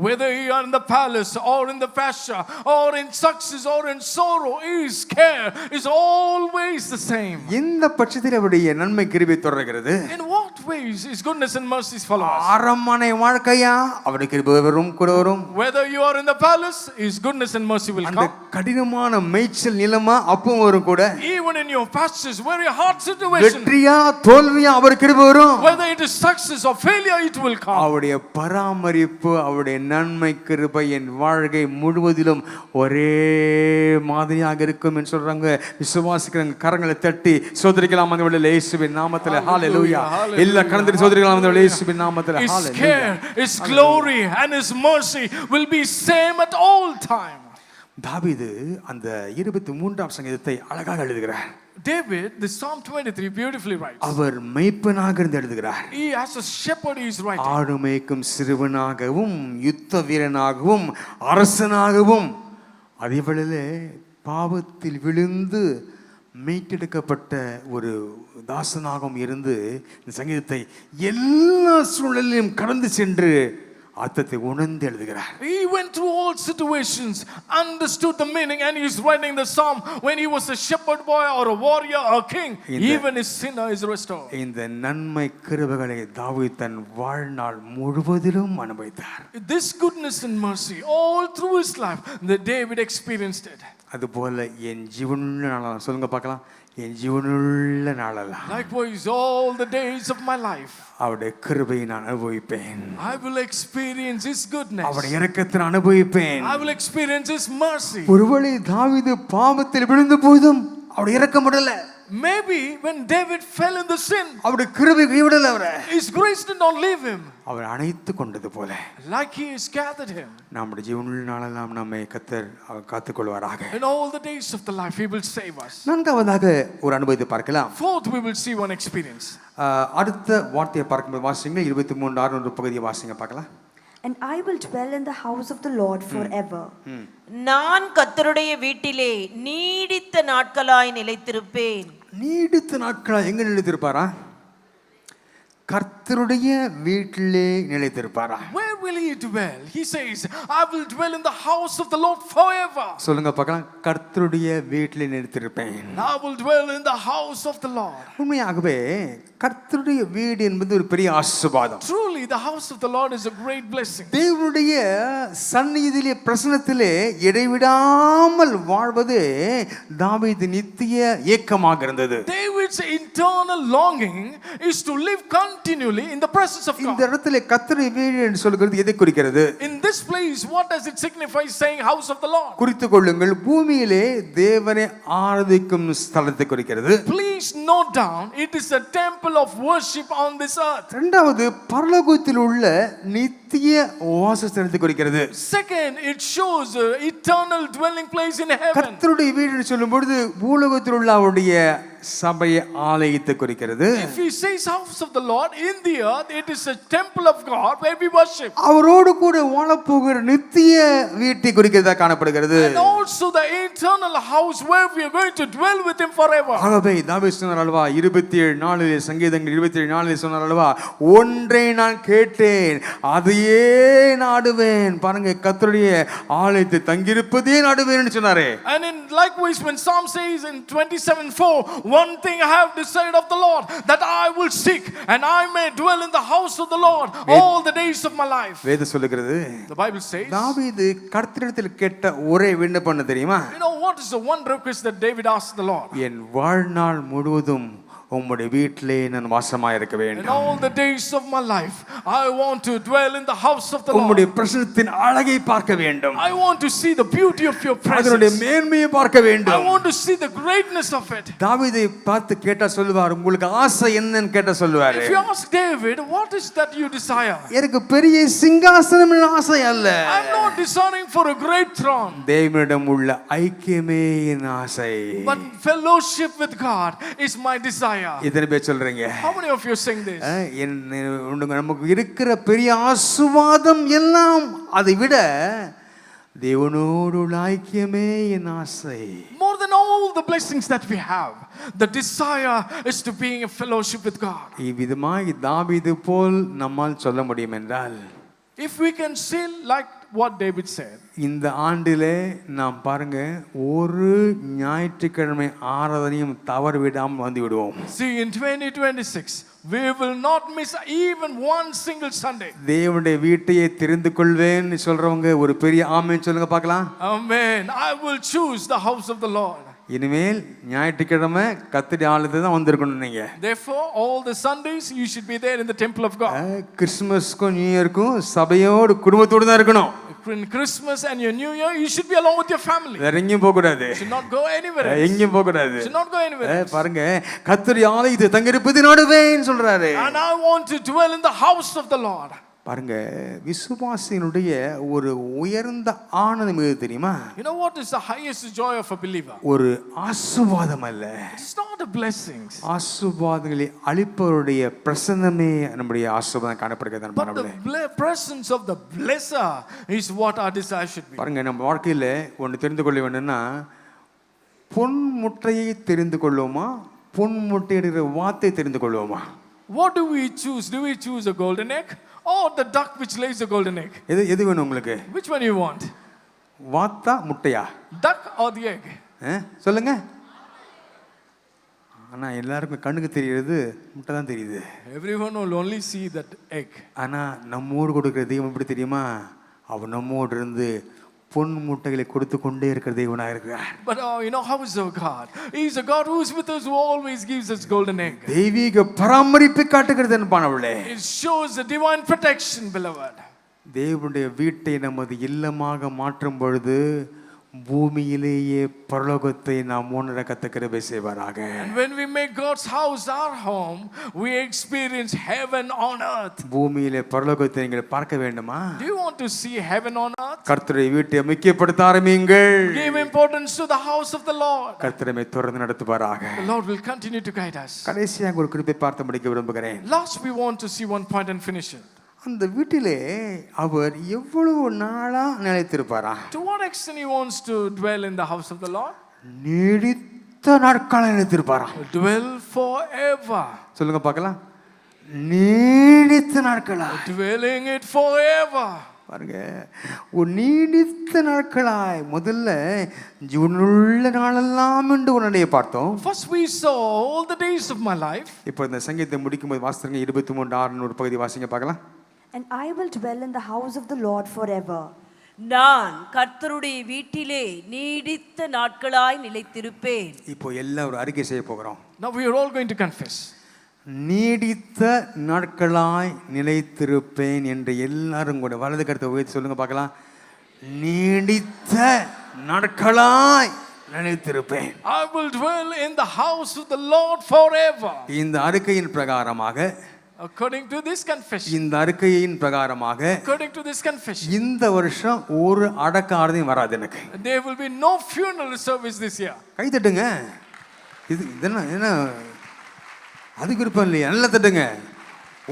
Whether you are in the palace or in the pasture or in success or in sorrow, his care is always the same. இந்த பட்சத்தில் அவருடைய நன்மை கிருபை தொடர்கிறது. In what ways his goodness and mercies follow us? அரண்மனை வாழ்க்கையா அவருடைய கிருபை வரும் கூட வரும். Whether you are in the palace, his goodness and mercy will அந்த come. கடினமான மேய்ச்சல் நிலமா அப்பவும் வரும் கூட. Even in your pastures, very hard situation, வெற்றியா தோல்வியா அவர் கிருபை வரும். whether it is success or failure, it will come. அவருடைய பராமரிப்பு அவருடைய நன்மை கிருபை என் வாழ்க்கை முழுவதிலும் ஒரே மாதிரியாக இருக்கும் என்று சொல்றாங்க. விசுவாசிக்கிறவங்க கரங்களை தட்டி சோதரிக்கலாம் அந்த வேளையிலே இயேசுவின் நாமத்திலே ஹalleluya. எல்லா கரங்களை சோதரிக்கலாம் அந்த வேளையிலே இயேசுவின் நாமத்திலே His hallelujah. care, his glory and his mercy will be same at all time. தாவீது அந்த 23ஆம் சங்கீதத்தை அழகாக எழுதுகிறார். David, the Psalm 23 beautifully writes. அவர் மேய்ப்பனாக இருந்து எழுதுகிறார். He as a shepherd he is writing. ஆடு மேய்க்கும் சிறுவனாகவும் யுத்த வீரனாகவும் அரசனாகவும் அதேவேளையிலே பாவத்தில் விழுந்து மீட்டெடுக்கப்பட்ட ஒரு தாசனாகவும் இருந்து இந்த சங்கீதத்தை எல்லா சூழலிலும் கடந்து சென்று அர்த்தத்தை உணர்ந்து எழுதுகிறார். He went through all situations, understood the meaning, and he is writing the psalm when he was a shepherd boy or a warrior or a king. Even his sinner is restored. இந்த நன்மை கிருபைகளை தாவீது தன் வாழ்நாள் முழுவதிலும் அனுபவித்தார். This goodness and mercy all through his life, that David experienced it. அதுபோல என் ஜீவனுள்ள நாளெல்லாம் சொல்லுங்க பார்க்கலாம். என் ஜீவனுள்ள நாளெல்லாம் Likewise, all the days of my life, அவருடைய கிருபையை நான் அனுபவிப்பேன். I will experience his goodness. அவருடைய இரக்கத்தை அனுபவிப்பேன். I will experience his mercy. ஒருவேளை தாவீது பாவத்தில் விழுந்த போதும் அவருடைய இரக்கம் விடல. Maybe when David fell in the sin, அவருடைய கிருபை கைவிடல அவரை. his grace did not leave him. அவர் அணைத்து கொண்டது போல Like he has gathered him. நம்முடைய ஜீவனுள்ள நாளெல்லாம் நம்மை கர்த்தர் காத்துக்கொள்வாராக. In all the days of the life, he will save us. நான்காவதாக ஒரு அனுபவத்தை பார்க்கலாம். Fourth, we will see one experience. அடுத்த வார்த்தையை பார்க்கும்போது வாசிங்க 23:6 பகுதியை வாசிங்க பார்க்கலாம். And I will dwell in the house of the Lord forever. நான் கர்த்தருடைய வீட்டிலே நீடித்த நாட்களாய் நிலைத்திருப்பேன். நீடித்த நாட்களா எங்க நிலைத்திருப்பாரா? கர்த்தருடைய வீட்டிலே நிலைத்திருப்பாரா? Where will he dwell? He says, I will dwell in the house of the Lord forever. சொல்லுங்க பார்க்கலாம். கர்த்தருடைய வீட்டிலே நிலைத்திருப்பேன். I will dwell in the house of the Lord. உண்மையாகவே கர்த்தருடைய வீடு என்பது ஒரு பெரிய ஆசீர்வாதம். Truly, the house of the Lord is a great blessing. தேவனுடைய சந்நிதியிலே பிரசன்னத்திலே இடைவிடாமல் வாழ்வது தாவீது நித்திய ஏக்கமாக இருந்தது. David's internal longing is to live continually in the presence of இந்த God. இடத்திலே கர்த்தருடைய வீடு என்று சொல்கிறது எதை குறிக்கிறது? In this place, what does it signify saying house of the Lord? குறித்துக் கொள்ளுங்கள். பூமியிலே தேவனை ஆராதிக்கும் ஸ்தலத்தை குறிக்கிறது. Please note down, it is a temple of worship on this earth. இரண்டாவது பரலோகத்தில் உள்ள நித்திய வாசஸ்தலத்தை குறிக்கிறது. Second, it shows eternal dwelling place in heaven. கர்த்தருடைய வீடு என்று சொல்லும் பொழுது பூலோகத்தில் உள்ள அவருடைய சபை ஆலயத்தை குறிக்கிறது. If he says house of the Lord in the earth, it is a temple of God where we worship. அவரோடு கூட வாழப்போகிற நித்திய வீட்டை குறிக்கிறதா காணப்படுகிறது. And also the eternal house where we are going to dwell with him forever. ஆகவே தாவீது சொன்னார் அல்லவா 27:4 சங்கீதங்கள் 27:4 சொன்னார் அல்லவா, ஒன்றை நான் கேட்டேன் அதையே நாடுவேன். பாருங்க, கர்த்தருடைய ஆலயத்தை தங்கியிருப்பதே நாடுவேன் சொன்னாரே. And in likewise when Psalm says in 27:4, one thing I have decided of the Lord, that I will seek and I may dwell in the house of the Lord all the days of my life. வேதம் சொல்லுகிறது, The Bible says, தாவீது கர்த்தரிடத்தில் கேட்ட ஒரே விண்ணப்பம் என்ன தெரியுமா? you know what is the one request that David asked the Lord? என் வாழ்நாள் முழுவதும் உம்முடைய வீட்டிலே நான் வாசமாய் இருக்க In வேண்டும். all the days of my life, I want to dwell in the house of the உம்முடைய Lord. பிரசன்னத்தின் அழகை பார்க்க வேண்டும். I want to see the beauty of your அதனுடைய presence. மேன்மையை பார்க்க I வேண்டும். want to see the greatness of it. தாவீதை பார்த்து கேட்டா சொல்லுவார், உங்களுக்கு ஆசை என்னன்னு கேட்டா சொல்லுவாரு, If you ask David, what is that you desire? எனக்கு பெரிய சிங்காசனம் ஆசை அல்ல, I'm not desiring for a great throne, தேவனிடம் உள்ள ஐக்கியமே என் ஆசை. but fellowship with God is my desire. எத்தனை பேர் சொல்றீங்க? How many of you sing this? நமக்கு இருக்கிற பெரிய ஆசீர்வாதம் எல்லாம் அதை விட தேவனோடு உள்ள ஐக்கியமே என் ஆசை. More than all the blessings that we have, the desire is to be in fellowship with God. இவ்விதமாய் தாவீது போல் நம்மால் சொல்ல முடியும் என்றால், If we can say like what David said, இந்த ஆண்டிலே நாம் பாருங்க ஒரு ஞாயிற்றுக்கிழமை ஆராதனையும் தவறு விடாமல் வந்து விடுவோம். see, in 2026 we will not miss even one single Sunday. தேவனுடைய வீட்டையே தெரிந்து கொள்வேன்னு சொல்றவங்க ஒரு பெரிய ஆமென் சொல்லுங்க பார்க்கலாம். Amen. I will choose the house of the Lord. இனிமேல் ஞாயிற்றுக்கிழமை கத்தடி ஆலயத்துக்கு தான் வந்திருக்கணும் நீங்க. Therefore, all the Sundays you should be there in the temple of God. கிறிஸ்துமஸ்க்கும் நியூ இயர்க்கும் சபையோடு குடும்பத்தோடு தான் இருக்கணும். In Christmas and your New Year, you should be along with your family. வேற எங்கேயும் போக கூடாது. You should not go anywhere else. எங்கேயும் போக கூடாது. You should not go anywhere else. பாருங்க கத்தடி ஆலயத்தை தங்கியிருப்பது நாடுவேன்னு சொல்றாரு. And I want to dwell in the house of the Lord. பாருங்க விசுவாசியினுடைய ஒரு உயர்ந்த ஆனந்தம் எது தெரியுமா? You know what is the highest joy of a believer? ஒரு ஆசீர்வாதம் அல்ல. It's not a blessings. ஆசீர்வாதங்களை அளிப்பவருடைய பிரசன்னமே நம்முடைய ஆசீர்வாதம் காணப்படுகிறது. But the presence of the blesser is what our desire should be. பாருங்க நம்ம வாழ்க்கையில ஒன்று தெரிந்து கொள்ள வேண்டும்னா, பொன் முட்டையை தெரிந்து கொள்வோமா பொன் முட்டையிடுகிற வாத்தை தெரிந்து கொள்வோமா? What do we choose? Do we choose a golden egg or the duck which lays a golden egg? எது வேணும் உங்களுக்கு? Which one you want? வாத்தா முட்டையா? Duck or the egg? சொல்லுங்க. ஆனா எல்லாருக்கும் கண்ணுக்கு தெரியுது முட்டை தான் தெரியுது. Everyone will only see that egg. ஆனா நம்மோடு கொடுக்கிற தெய்வம் எப்படி தெரியுமா? அவர் நம்மோடு இருந்து பொன் முட்டைகளை கொடுத்து கொண்டே இருக்கிற தேவனாக இருக்கிறார். But you know how is our God? He is a God who is with us, who always gives us golden egg. தெய்வீக பராமரிப்பை காட்டுகிறது என்பானவளே. It shows the divine protection, beloved. தேவனுடைய வீட்டை நமது இல்லமாக மாற்றும் பொழுது பூமியிலேயே பரலோகத்தை நாம் உணர கத்த கிருபை செய்வாராக. And when we make God's house our home, we experience heaven on earth. பூமியிலே பரலோகத்தை நீங்கள் பார்க்க வேண்டுமா? Do you want to see heaven on earth? கர்த்தருடைய வீட்டை முக்கியப்படுத்த ஆரம்பியுங்கள். Give importance to the house of the Lord. கர்த்தரை தொடர்ந்து நடத்துவாராக. The Lord will continue to guide us. கடைசியாக ஒரு குறிப்பை பார்த்து முடிக்க விரும்புகிறேன். Last, we want to see one point and finish it. அந்த வீட்டிலே அவர் எவ்வளவு நாளா நிலைத்திருப்பாரா? To what extent he wants to dwell in the house of the Lord? நீடித்த நாட்களா நிலைத்திருப்பாரா? Dwell forever. சொல்லுங்க பார்க்கலாம். நீடித்த நாட்களா? Dwelling it forever. பாருங்க ஒரு நீடித்த நாட்களாய் முதல்ல ஜீவனுள்ள நாளெல்லாம் என்று உன்னுடைய பார்த்தோம். First we saw all the days of my life. இப்போ இந்த சங்கீதத்தை முடிக்கும்போது வாசிங்க 23:6 ஒரு பகுதி வாசிங்க பார்க்கலாம். And I will dwell in the house of the Lord forever. நான் கர்த்தருடைய வீட்டிலே நீடித்த நாட்களாய் நிலைத்திருப்பேன். இப்போ எல்லாம் ஒரு அறிக்கை செய்ய போகிறோம். Now we are all going to confess. நீடித்த நாட்களாய் நிலைத்திருப்பேன் என்று எல்லாரும் கூட வலது கருத்தை உயர்த்தி சொல்லுங்க பார்க்கலாம். நீடித்த நாட்களாய் நிலைத்திருப்பேன். I will dwell in the house of the Lord forever. இந்த அறிக்கையின் பிரகாரமாக According to this confession. இந்த அறிக்கையின் பிரகாரமாக According to this confession. இந்த வருஷம் ஒரு அடக்க ஆராதனையும் வராது எனக்கு. There will be no funeral service this year. கை தட்டுங்க. இது என்ன அதுக்கு விருப்பம் இல்லையா? நல்லா தட்டுங்க.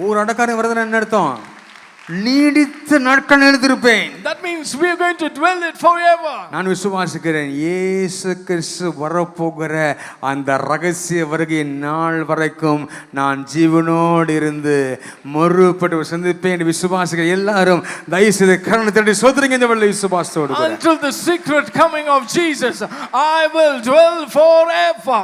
ஒரு அடக்காரம் வரதுன்னு என்ன அர்த்தம்? நீடித்த நாட்கள் நிலைத்திருப்பேன். That means we are going to dwell it forever. நான் விசுவாசிக்கிறேன் இயேசு கிறிஸ்து வரப்போகிற அந்த ரகசிய வருகை நாள் வரைக்கும் நான் ஜீவனோடு இருந்து மறுபடி சந்திப்பேன். விசுவாசிக்கிற எல்லாரும் தயவு செய்து கருணை தட்டி சோதரிங்க இந்த வெள்ளை விசுவாசத்தோடு. Until the secret coming of Jesus, I will dwell forever.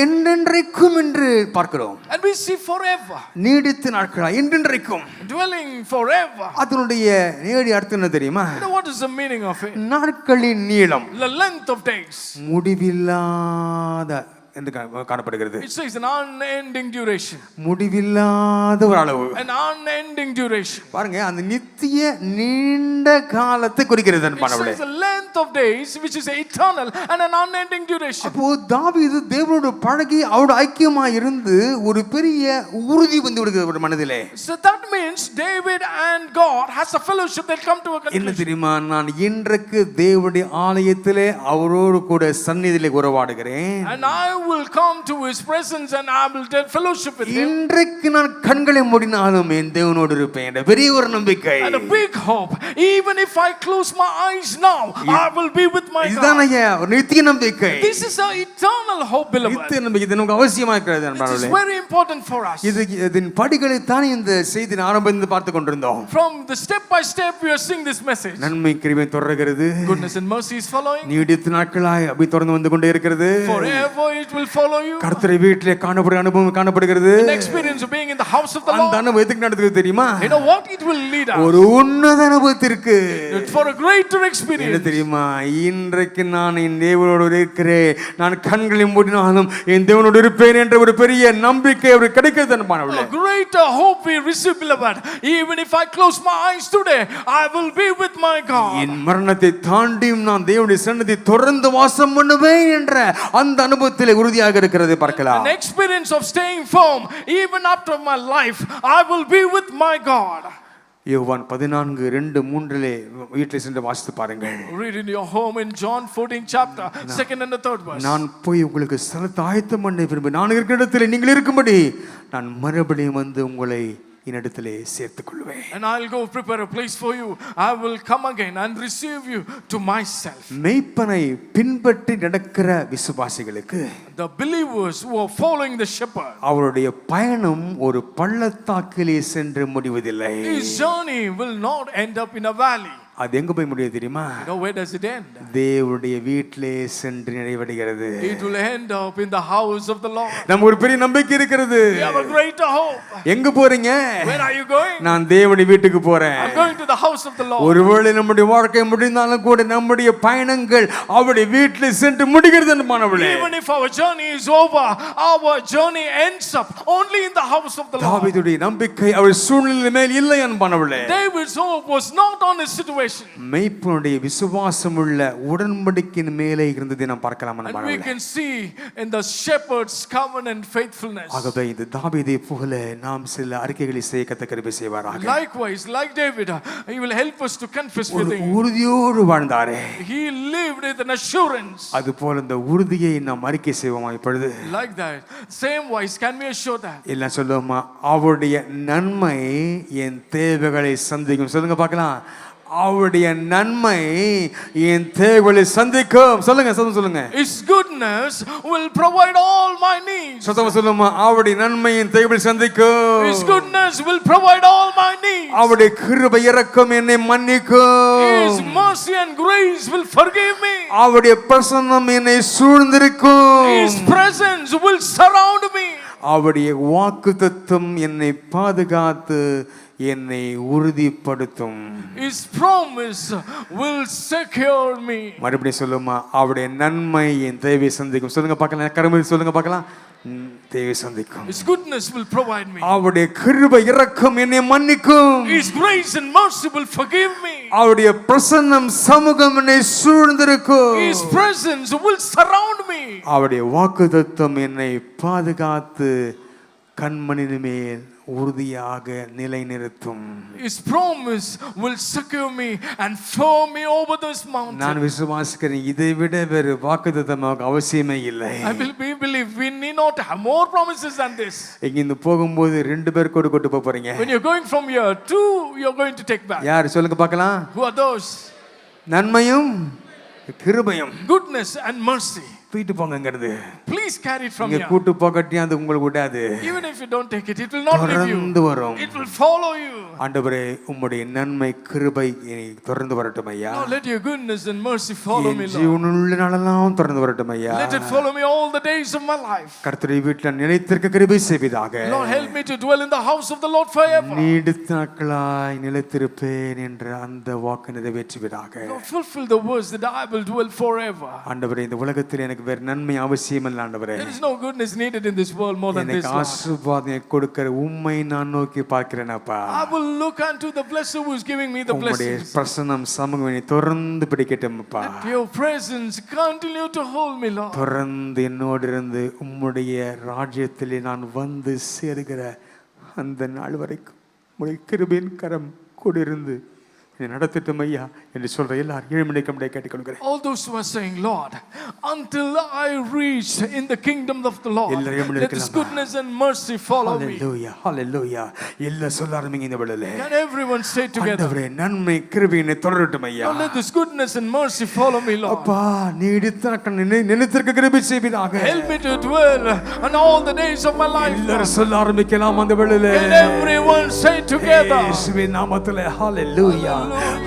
என்றென்றைக்கும் என்று பார்க்கிறோம். And we see forever. நீடித்த நாட்களா என்றென்றைக்கும். Dwelling forever. அதனுடைய நேரடி அர்த்தம் என்ன தெரியுமா? You know what is the meaning of it? நாட்களின் நீளம். The length of days. முடிவில்லாத என்று காணப்படுகிறது. It says an unending duration. முடிவில்லாத ஒரு அளவு. An unending duration. பாருங்க அந்த நித்திய நீண்ட காலத்தை குறிக்கிறது என்பானவளே. It says the length of days which is eternal and an unending duration. அப்போ தாவீது தேவனோடு பழகி அவரோடு ஐக்கியமாய் இருந்து ஒரு பெரிய உறுதி வந்து விடுகிறது ஒரு மனதிலே. So that means David and God has a fellowship that come to a conclusion. என்ன தெரியுமா? நான் இன்றைக்கு தேவனுடைய ஆலயத்திலே அவரோடு கூட சந்நிதியிலே உறவாடுகிறேன். And I will come to his presence and I will take fellowship with him. இன்றைக்கு நான் கண்களை மூடினாலும் என் தேவனோடு இருப்பேன் என்ற பெரிய ஒரு நம்பிக்கை. And a big hope. Even if I close my eyes now, I will be with my இதுதான் God. ஐயா ஒரு நித்திய நம்பிக்கை. This is an eternal hope, beloved. நித்திய நம்பிக்கை இது நமக்கு அவசியமா இருக்கிறது It is நண்பர்களே. very important for us. இதன் படிகளை தான் இந்த செய்தியின் ஆரம்பத்தில் பார்த்து கொண்டிருந்தோம். From the step by step we are seeing this message. நன்மை கிருபை தொடர்கிறது. Goodness and mercy is following. நீடித்த நாட்களாய் அப்படி தொடர்ந்து வந்து கொண்டே இருக்கிறது. Forever it will follow you. கர்த்தருடைய வீட்டிலே காணப்படுகிற அனுபவம் காணப்படுகிறது. An experience of being in the house of the அந்த Lord. அனுபவம் எதுக்கு நடக்குது தெரியுமா? You know what it will lead us? ஒரு உன்னத அனுபவத்திற்கு. For a greater என்ன experience. தெரியுமா? இன்றைக்கு நான் என் தேவனோடு இருக்கிறேன். நான் கண்களை மூடினாலும் என் தேவனோடு இருப்பேன் என்ற ஒரு பெரிய நம்பிக்கை அவருக்கு கிடைக்கிறது அன்பானவர்களே. A greater hope we receive, beloved. Even if I close my eyes today, I will be with my God. என் மரணத்தை தாண்டியும் நான் தேவனுடைய சன்னதியில் தொடர்ந்து வாசம் பண்ணுவேன் என்ற அந்த அனுபவத்திலே உறுதியாக இருக்கிறதை பார்க்கலாம். An experience of staying firm even after my life, I will be with my God. யோவான் 14:2-3 வீட்டில் சென்று வாசித்து பாருங்கள். Read in your home in John 14 chapter, 2nd and the 3rd verse. நான் போய் உங்களுக்கு ஸ்தலத்தை ஆயத்தம் பண்ண விரும்புகிறேன். நான் இருக்கிற இடத்துல நீங்கள் இருக்கும்படி நான் மறுபடியும் வந்து உங்களை என்னிடத்திலே சேர்த்துக் கொள்வேன். And I'll go prepare a place for you. I will come again and receive you to myself. மெய்ப்பனை பின்பற்றி நடக்கிற விசுவாசிகளுக்கு The believers who are following the shepherd, அவருடைய பயணம் ஒரு பள்ளத்தாக்கிலே சென்று முடிவதில்லை. his journey will not end up in a valley. அது எங்க போய் முடியும் தெரியுமா? You know, where does it end? தேவனுடைய வீட்டிலே சென்று நிறைவடைகிறது. It will end up in the house of the Lord. நமக்கு ஒரு பெரிய நம்பிக்கை இருக்கிறது. We have a greater hope. எங்க போறீங்க? Where are you going? நான் தேவனுடைய வீட்டுக்கு போறேன். I'm going to the house of the Lord. ஒருவேளை நம்முடைய வாழ்க்கை முடிந்தாலும் கூட நம்முடைய பயணங்கள் அவருடைய வீட்டிலே சென்று முடிகிறது என்பானவளே. Even if our journey is over, our journey ends up only in the house of the Lord. தாவீதுடைய நம்பிக்கை அவர் சூழ்நிலை மேல் இல்லை என்பானவளே. David's hope was not on his situation. மெய்ப்பனுடைய விசுவாசம் உள்ள உடன்படிக்கையின் மேலே இருந்ததை நாம் பார்க்கலாம் And we என்பானவளே. can see in the shepherd's covenant faithfulness. ஆகவே இந்த தாவீதை போல நாம் சில அறிக்கைகளை செய்ய கர்த்தர் கிருபை செய்வாராக. Likewise, like David, he will help us to confess with ஒரு him. உறுதியோடு வாழ்ந்தாரே. He lived with an assurance. அதுபோல இந்த உறுதியை நாம் அறிக்கை செய்வோமா இப்பொழுது? Like that. Same wise, can we assure that? எல்லாம் சொல்லுவோமா? அவருடைய நன்மை என் தேவைகளை சந்திக்கும். சொல்லுங்க பார்க்கலாம். அவருடைய நன்மை என் தேவைகளை சந்திக்கும். சொல்லுங்க சொல்லுங்க. His goodness will provide all my needs. சத்தமா சொல்லுமா? அவருடைய நன்மை என் தேவைகளை சந்திக்கும். His goodness will provide all my needs. அவருடைய கிருபை இரக்கம் என்னை மன்னிக்கும். His mercy and grace will forgive me. அவருடைய பிரசன்னம் என்னை சூழ்ந்திருக்கும். His presence will surround me. அவருடைய வாக்குத்தத்தம் என்னை பாதுகாத்து என்னை உறுதிப்படுத்தும். His promise will secure me. மறுபடியும் சொல்லுமா? அவருடைய நன்மை என் தேவை சந்திக்கும். சொல்லுங்க பார்க்கலாம். கரமே சொல்லுங்க பார்க்கலாம். தேவை சந்திக்கும். His goodness will provide me. அவருடைய கிருபை இரக்கம் என்னை மன்னிக்கும். His grace and mercy will forgive me. அவருடைய பிரசன்னம் சமூகம் என்னை சூழ்ந்திருக்கும். His presence will surround me. அவருடைய வாக்குத்தத்தம் என்னை பாதுகாத்து கண்மணியின் மேல் உறுதியாக நிலைநிறுத்தும். His promise will secure me and firm me over this mountain. நான் விசுவாசிக்கிறேன் இதை விட வேறு வாக்குத்தத்தம் நமக்கு அவசியமே இல்லை. I believe we need not have more promises than this. இங்கிருந்து போகும்போது 2 பேர் கொண்டு போறீங்க. When you're going from here, 2 you're going to take back. யார் சொல்லுங்க பார்க்கலாம். Who are those? நன்மையும் கிருபையும் Goodness and mercy. தூக்கிட்டு போங்கங்கிறது. Please carry it from இங்க here. கூட்டு போகட்டியும் அது உங்களுக்கு விடாது. Even if you don't take it, it will not leave தொடர்ந்து you. வரும். It will follow you. ஆண்டவரே உம்முடைய நன்மை கிருபை எனக்கு தொடர்ந்து வரட்டும் ஐயா. Lord, let your goodness and mercy follow me, N Lord. ஜீவனுள்ள நாளெல்லாம் தொடர்ந்து வரட்டும் ஐயா. Let it follow me all the days of my life. கர்த்தருடைய வீட்டில் நிலைத்திருக்க கிருபை செய்வதாக. Lord, help me to dwell in the house of the Lord forever. நீடித்த நாட்களாய் நிலைத்திருப்பேன் என்ற அந்த வாக்கு நிறைவேற்றுவதாக. Lord, fulfill the words that I will dwell forever. ஆண்டவரே இந்த உலகத்தில் எனக்கு வேறு நன்மை அவசியம் இல்லை ஆண்டவரே. There is no goodness needed in this world more than this, எனக்கு Lord. ஆசீர்வாதம் கொடுக்கிற உம்மை நான் நோக்கி பார்க்கிறேன் அப்பா. I will look unto the blesser who is giving me the உம்முடைய blessings. பிரசன்னம் சமூகம் என்னை தொடர்ந்து பிடிக்கட்டும் அப்பா. Let your presence continue to hold me, Lord. தொடர்ந்து என்னோடு இருந்து உம்முடைய ராஜ்யத்திலே நான் வந்து சேருகிற அந்த நாள் வரைக்கும் உம்முடைய கிருபையின் கரம் கூட இருந்து என்னை நடத்தட்டும் ஐயா என்று சொல்ற எல்லாரும் 7 மணிக்கு நம்முடைய கேட்டுக்கொள்கிறேன். All those who are saying, Lord, until I reach in the kingdom of the Lord, let His goodness and mercy follow me. Hallelujah, hallelujah. எல்லா சொல்ல ஆரம்பிங்க இந்த வேளையிலே. Can everyone say together? ஆண்டவரே நன்மை கிருபை என்னை தொடரட்டும் ஐயா. Lord, let this goodness and mercy follow me, Lord. அப்பா நீடித்த நினைத்திருக்க கிருபை செய்வீராக. Help me to dwell on all the days of my life. எல்லாரும் சொல்ல ஆரம்பிக்கலாம் அந்த வேளையிலே. Can everyone say together? இயேசுவின் நாமத்திலே hallelujah,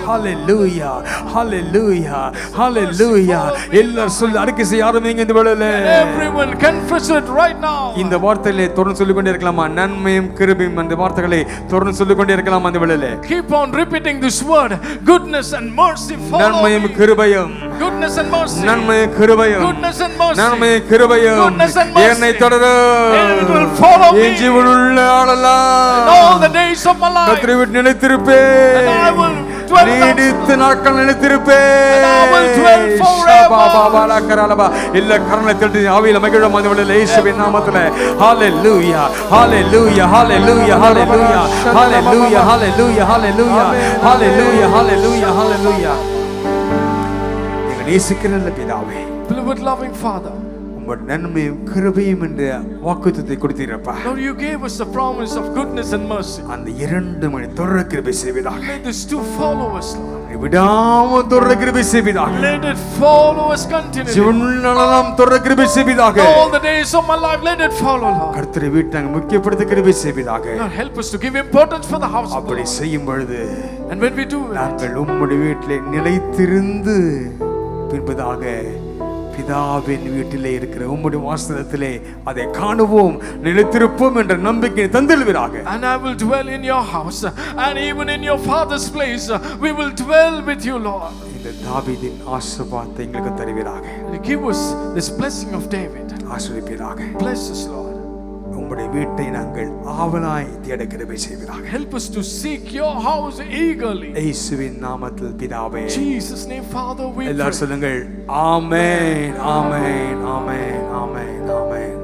hallelujah, hallelujah, hallelujah. எல்லாரும் சொல்ல அறிக்கை செய்ய ஆரம்பிங்க இந்த வேளையிலே. Everyone confess it right now. இந்த வார்த்தைகளை தொடர்ந்து சொல்லிக் கொண்டே இருக்கலாமா? நன்மையும் கிருபையும் அந்த வார்த்தைகளை தொடர்ந்து சொல்லிக் கொண்டே இருக்கலாம் அந்த வேளையிலே. Keep on repeating this word. Goodness and mercy follow நன்மையும் me. கிருபையும் Goodness and mercy. நன்மையும் கிருபையும் Goodness and mercy. நன்மையும் கிருபையும் Goodness and mercy. என்னை தொடரும். It will follow me. என் ஜீவனுள்ள ஆளலாம் All the days of my life. கர்த்தரை விட்டு நிலைத்திருப்பேன். And I will dwell நீடித்த நாட்கள் நிலைத்திருப்பேன். And I will dwell forever. இல்ல கரங்களை தட்டி ஆவியில மகிழும் அந்த வேளையிலே இயேசுவின் நாமத்திலே ஹalleluya, hallelujah, hallelujah, hallelujah, hallelujah, hallelujah, hallelujah, hallelujah, hallelujah, hallelujah. எங்கள் நேசிக்கிற நல்ல பிதாவே, Beloved loving Father, உம்முடைய நன்மையும் கிருபையும் என்ற வாக்குத்தத்தத்தை கொடுத்தீரப்பா. Lord, you gave us the promise of goodness and mercy. அந்த 2 மணி தொடர கிருபை செய்வீராக. Let this too follow us, Lord. விடாம தொடர கிருபை செய்வீராக. Let it follow us continually. ஜீவனுள்ளலாம் தொடர கிருபை செய்வீராக. All the days of my life, let it follow, Lord. கர்த்தரை வீட்டை முக்கியப்படுத்த கிருபை செய்வீராக. Lord, help us to give importance for the house of the அப்படி Lord. செய்யும் பொழுது And when we do it, நாங்கள் உம்முடைய வீட்டிலே நிலைத்திருந்து பின்பதாக பிதாவின் வீட்டிலே இருக்கிற உம்முடைய வாசலத்திலே அதை காணுவோம், நிலைத்திருப்போம் என்ற நம்பிக்கை தந்திடுவீராக. and I will dwell in your house, and even in your Father's place, we will dwell with you, Lord. இந்த தாவீதின் ஆசீர்வாதத்தை எங்களுக்கு தருவீராக. Give us this blessing of David. ஆசீர்வதிப்பீராக. Bless us, Lord. உம்முடைய வீட்டை நாங்கள் ஆவலாய் தேட கிருபை செய்வீராக. Help us to seek your house eagerly. இயேசுவின் நாமத்தில் பிதாவே. Jesus' name, Father, we எல்லாரும் pray. சொல்லுங்கள் ஆமென், ஆமென், ஆமென், ஆமென், ஆமென்.